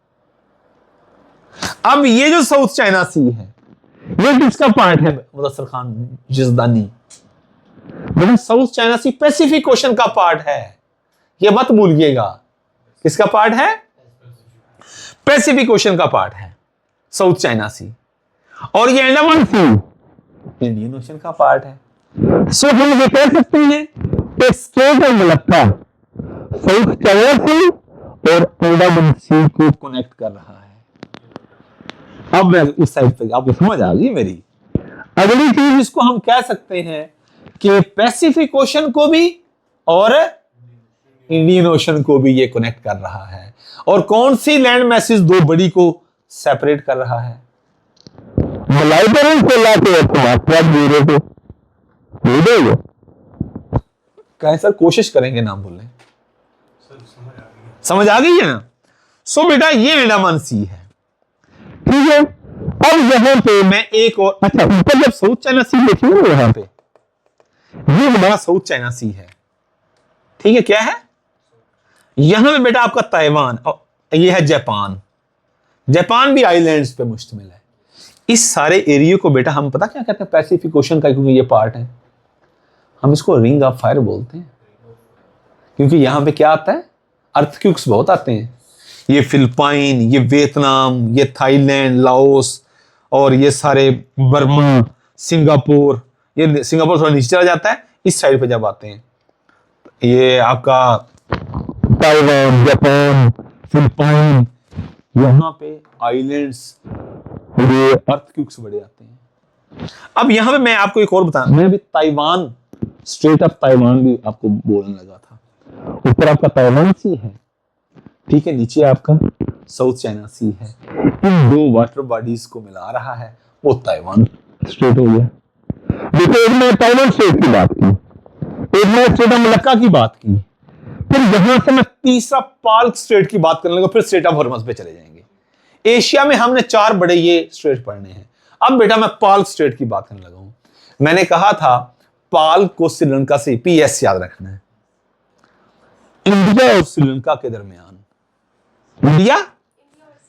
Speaker 1: अब ये जो साउथ चाइना सी है ये किसका पार्ट है मुदस्सर खान जज़दानी, मतलब South China Sea Pacific Ocean का पार्ट है, ये मत भूलिएगा। किसका पार्ट है, पैसिफिक ओशन का पार्ट है साउथ चाइना सी, और ये अंडमान सी इंडियन ओशन का पार्ट है। सो हम ये कह सकते हैं कि Strait of Malacca South China Sea और अंडमान सी को कनेक्ट कर रहा है। अब मैं उस साइड पे, आपको समझ आ गई मेरी। अगली चीज इसको हम कह सकते हैं कि पैसिफिक ओशन को भी और इंडियन ओशन को भी ये कनेक्ट कर रहा है। और कौन सी लैंड मैसेज दो बड़ी को सेपरेट कर रहा है, मलाई पेनिनसुला के सुमात्रा जीरो को। कहें सर कोशिश करेंगे ना भूलें, समझ आ गई है ना। सो बेटा ये अंडमान सी है, ठीक है। अब यहां पे मैं एक और, अच्छा ऊपर जब साउथ चाइना सी देखिए ना, यहां पे ये हमारा साउथ चाइना सी है, ठीक है। क्या है यहां पे बेटा आपका ताइवान और ये है जापान, जापान भी आइलैंड्स पे मुश्तमिल है। इस सारे एरिया को बेटा हम पता क्या कहते हैं, पैसिफिक ओशन का, क्योंकि ये पार्ट है, हम इसको रिंग ऑफ फायर बोलते हैं, क्योंकि यहां पे क्या आता है, अर्थक्वेक्स बहुत आते हैं। ये फिलिपाइन, ये वियतनाम, ये थाईलैंड, लाओस और ये सारे बर्मा, सिंगापुर, ये सिंगापुर थोड़ा नीचे चला जाता है, इस साइड पे जब आते हैं ये आपका ताइवान, जापान, फिलिपाइन, यहां पे आइलैंड्स, ये अर्थक्वेक्स बड़े आते हैं। अब यहां पे मैं आपको एक और बता, मैं अभी ताइवान, स्ट्रेट ऑफ ताइवान भी आपको बोलने लगा था। ऊपर आपका ताइवान सी है, ठीक है, नीचे आपका साउथ चाइना सी है, इन दो वाटर बॉडीज को मिला रहा है, वो ताइवान स्टेट हो गया। देखो एक मैं ताइवान स्टेट की बात की, एक मैं स्टेट ऑफ मलक्का की बात की, फिर यहां से मैं तीसरा पाल्क स्टेट की बात करने लगा, फिर स्टेट ऑफ हॉर्मस पे चले जाएंगे। एशिया में हमने चार बड़े ये स्टेट पढ़ने हैं। अब बेटा मैं पाल्क स्टेट की बात करने लगा हूं। मैंने कहा था पाल्क को श्रीलंका से, पीएस याद रखना है, इंडिया और श्रीलंका के दरमियान, इंडिया,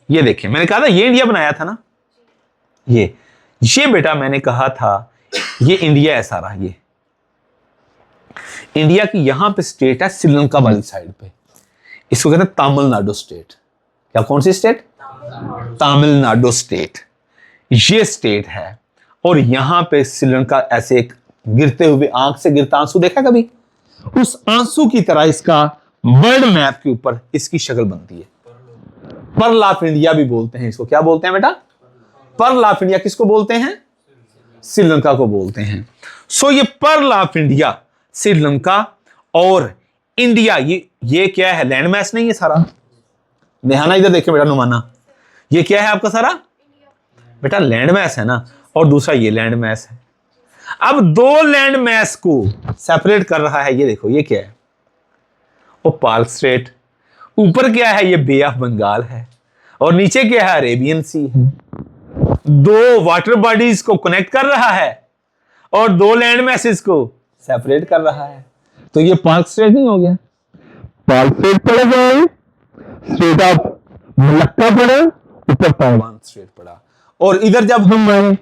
Speaker 1: ये देखिए मैंने कहा था ये इंडिया बनाया था ना, ये बेटा मैंने कहा था ये इंडिया है सारा, ये इंडिया की यहां पे स्टेट है श्रीलंका वाली साइड पे, इसको कहते हैं तमिलनाडु स्टेट। क्या, कौन सी स्टेट, तमिलनाडु स्टेट, ये स्टेट है। और यहां पे श्रीलंका ऐसे एक गिरते हुए, आंख से गिरता आंसू देखा कभी, उस आंसू की तरह इसका वर्ल्ड मैप के ऊपर इसकी शक्ल बनती है। पर्ल ऑफ इंडिया भी बोलते हैं इसको। क्या बोलते हैं बेटा, पर्ल ऑफ इंडिया किसको बोलते हैं, श्रीलंका को बोलते हैं। सो ये पर्ल ऑफ इंडिया, श्रीलंका और इंडिया, ये क्या है, लैंड मैस नहीं है सारा, निहाना इधर देखे बेटा, नुमाना, ये क्या है आपका सारा बेटा लैंड मैस है ना, और दूसरा ये लैंड मैस है। अब दो लैंड मैस को सेपरेट कर रहा है, ये देखो ये क्या है, वो पार्क स्ट्रेट, ऊपर क्या है, ये बे ऑफ बंगाल है, और नीचे क्या है, अरेबियन सी है। दो वाटर बॉडीज को कनेक्ट कर रहा है और दो लैंड मैसेज को सेपरेट कर रहा है। तो ये पार्क स्ट्रेट नहीं हो गया? पार्क स्ट्रेट पड़ेगा, स्ट्रेट ऑफ मलक्का पड़ा, ऊपर ताइवान स्ट्रेट पड़ा। और इधर जब हम आए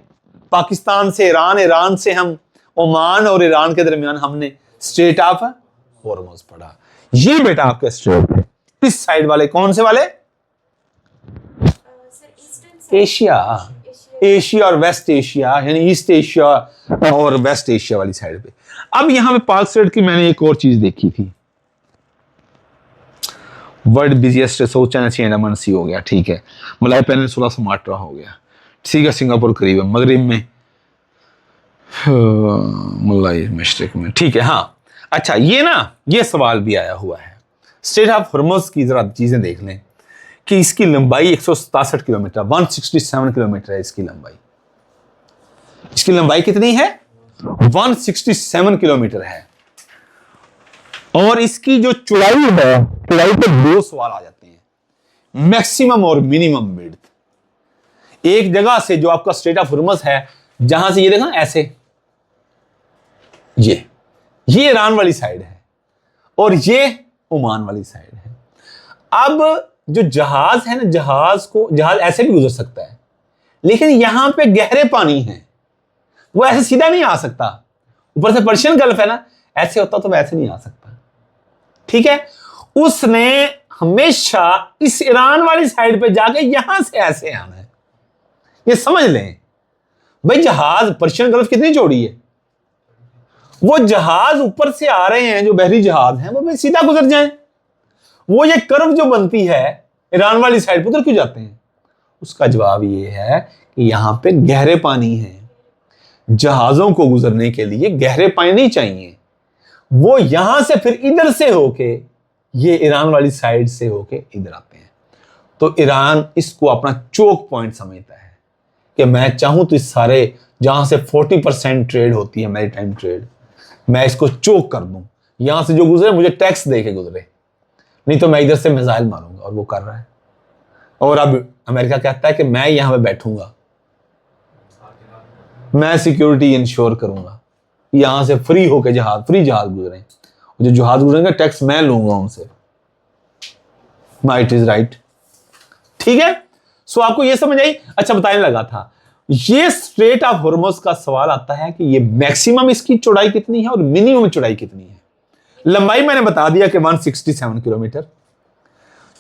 Speaker 1: पाकिस्तान से ईरान, ईरान से हम ओमान और ईरान के दरमियान हमने स्ट्रेट ऑफ हॉर्मुज पड़ा। ये बेटा आपके स्ट्रेट है। इस साइड वाले कौन से वाले?
Speaker 3: सर ईस्टर्न
Speaker 1: एशिया, एशिया और वेस्ट एशिया, यानी ईस्ट एशिया और वेस्ट एशिया वाली साइड पे। अब यहां पे पार्क स्ट्रेट की मैंने एक और चीज देखी थी, वर्ल्ड बिजिएस्ट रिसोर्स चाइना सी अंडमान सी हो गया, ठीक है, मलाय पेनिनसुला सुमात्रा हो गया, ठीक है, सिंगापुर करीब है, मगरिब में, मलाय मशरिक में, ठीक है। हाँ अच्छा, ये ना ये सवाल भी आया हुआ है, स्ट्रेट ऑफ हॉर्मुज की जरा चीजें देख लें कि इसकी लंबाई 167 किलोमीटर, 167 किलोमीटर है इसकी लंबाई। इसकी लंबाई कितनी है? 167 किलोमीटर है। और इसकी जो चौड़ाई है, चौड़ाई पे दो सवाल आ जाते हैं, मैक्सिमम और मिनिमम विड्थ। एक जगह से जो आपका स्ट्रेट ऑफ हॉर्मुज है, जहां से ये देखा ऐसे, ये ईरान वाली साइड है और ये ओमान वाली साइड है। अब जो जहाज है ना, जहाज ऐसे भी गुजर सकता है, लेकिन यहां पे गहरे पानी है, वो ऐसे सीधा नहीं आ सकता। ऊपर से पर्शियन गल्फ है ना, ऐसे होता तो वैसे नहीं आ सकता, ठीक है। उसने हमेशा इस ईरान वाली साइड पे जाके यहां से ऐसे आना है। ये समझ लें भाई, जहाज पर्शियन गल्फ कितनी चौड़ी है, वो जहाज ऊपर से आ रहे हैं, जो बहरी जहाज हैं, वो सीधा गुजर जाएं। वो ये कर्व जो बनती है ईरान वाली साइड पर, उधर क्यों जाते हैं? उसका जवाब ये है कि यहां पे गहरे पानी है, जहाजों को गुजरने के लिए गहरे पानी नहीं चाहिए। वो यहां से फिर इधर से होके, ये ईरान वाली साइड से होके इधर आते हैं। तो ईरान इसको अपना चोक पॉइंट समझता है कि मैं चाहूं तो इस सारे जहां से 40% ट्रेड होती है, मैरीटाइम ट्रेड, मैं इसको चोक कर दूं। यहां से जो गुजरे मुझे टैक्स दे के गुजरे, नहीं तो मैं इधर से मिसाइल मारूंगा। और वो कर रहा है। और अब अमेरिका कहता है कि मैं यहां पे बैठूंगा, मैं सिक्योरिटी इंश्योर करूंगा, यहां से फ्री होके फ्री जहाज गुजरे, जो जहाज गुजरेंगे टैक्स मैं लूंगा उनसे। माइट इज राइट, ठीक है। सो आपको ये समझ आई? अच्छा, बताने लगा था, ये स्ट्रेट ऑफ हॉर्मुज का सवाल आता है कि ये मैक्सिमम इसकी चौड़ाई कितनी है और मिनिमम चौड़ाई कितनी है। लंबाई मैंने बता दिया कि 167 किलोमीटर,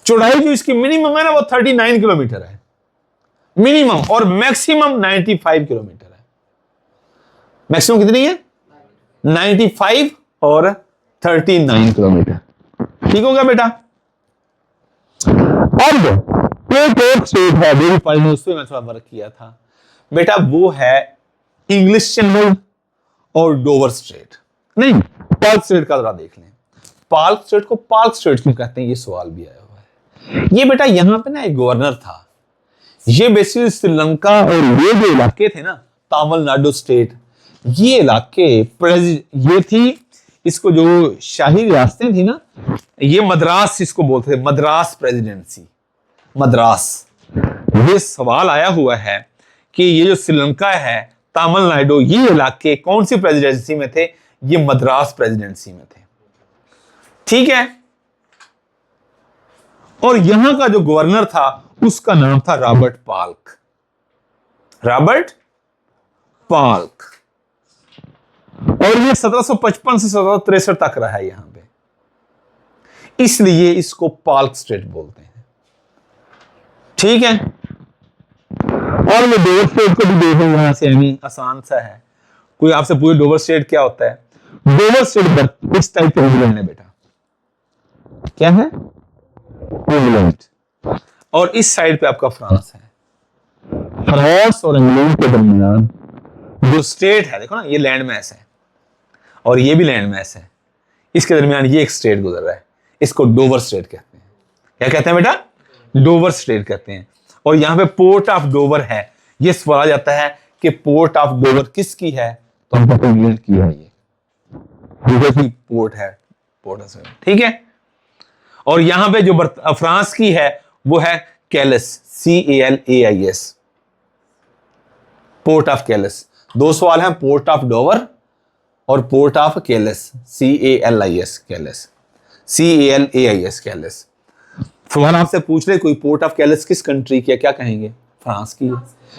Speaker 1: चौड़ाई जो इसकी मिनिमम है ना, वो 39 किलोमीटर है मिनिमम, और मैक्सिमम 95 किलोमीटर है। मैक्सिमम कितनी है? 95 और 39 किलोमीटर, ठीक होगा बेटा। अब एक और स्टेट है, मेरी फाइल में उसमें मैं थोड़ा वर्क किया था बेटा, वो है इंग्लिश चैनल और डोवर स्ट्रेट। नहीं, पार्क स्ट्रेट का जरा देख लें। पार्क स्ट्रेट को पार्क स्ट्रेट क्यों कहते हैं, ये सवाल भी आया हुआ है। ये बेटा यहां पे ना एक गवर्नर था, ये बेसिकली श्रीलंका और ये जो इलाके थे ना, तमिलनाडु स्टेट, ये इलाके ये थी, इसको जो शाही रियासतें थी ना, ये मद्रास इसको बोलते थे, मद्रास प्रेसिडेंसी, मद्रास। ये सवाल आया हुआ है कि ये जो श्रीलंका है, तमिलनाडु, ये इलाके कौन सी प्रेसिडेंसी में थे? ये मद्रास प्रेसिडेंसी में थे, ठीक है। और यहां का जो गवर्नर था उसका नाम था रॉबर्ट पाल्क, रॉबर्ट पाल्क। और ये 1755 से 1763 तक रहा है यहां पे, इसलिए इसको पाल्क स्ट्रेट बोलते हैं, ठीक है। और ये डोवर स्ट्रेट को भी देखो, यहां से यानी आसान सा है। कोई आपसे पूछे डोवर स्ट्रेट क्या होता है? डोवर स्ट्रेट इस टाइप का इंग्लैंड है बेटा, क्या है? इंग्लैंड। और इस साइड पे आपका फ्रांस है। फ्रांस और इंग्लैंड के दरमियान जो स्टेट है, देखो ना, ये लैंड मैस है और ये भी लैंड मैस है, इसके दरमियान ये एक स्टेट गुजर रहा है, इसको डोवर स्ट्रेट कहते हैं। क्या कहते हैं बेटा? डोवर स्ट्रेट कहते हैं। और यहां पे पोर्ट ऑफ डोवर है। ये सवाल आ जाता है कि पोर्ट ऑफ डोवर किसकी है, तो हम कहते हैं इंग्लैंड की है, ये की पोर्ट है, पोर्ट ऑफ, ठीक है। और यहां पे जो फ्रांस की है वो है callus, CALAIS, port of callus. दो सवाल हैं, पोर्ट ऑफ डोवर और port of Kallis, CALIS, Kallis, CALAIS, Kallis. फलाना आपसे पूछ ले कोई पोर्ट ऑफ कैलिस किस कंट्री की है, क्या कहेंगे? फ्रांस की है।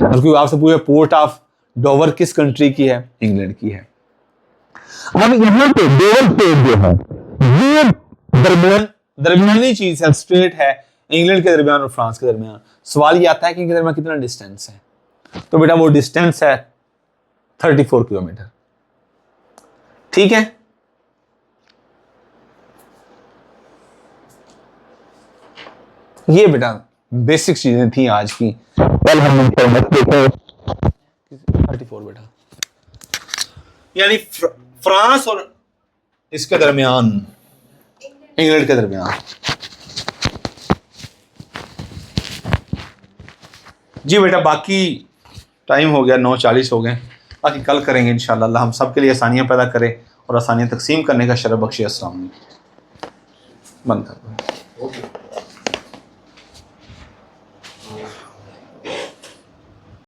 Speaker 1: और कोई आपसे पूछे पोर्ट ऑफ डोवर किस कंट्री की है? इंग्लैंड की है। अब यहाँ पे डोवर पोर्ट जो है ये दरमियानी चीज है, स्ट्रेट है इंग्लैंड के दरमियान और फ्रांस के दरमियान। सवाल ये आता है कि इनके दरमियान कितना डिस्टेंस है, तो बेटा वो डिस्टेंस है 34 किलोमीटर। ठीक है, ये बेटा बेसिक चीजें थी आज की। कल हम 34 बेटा, यानी फ्रांस और इसके दरमियान, इंग्लैंड के दरमियान। जी बेटा, बाकी टाइम हो गया, 9:40 हो गए। बाकी कल करेंगे इंशाल्लाह। अल्लाह हम सब के लिए आसानियां पैदा करे और आसानियां तकसीम करने का शरफ बख्शे। अस्सलाम वालेकुम। बंद कर दो।
Speaker 2: ओके।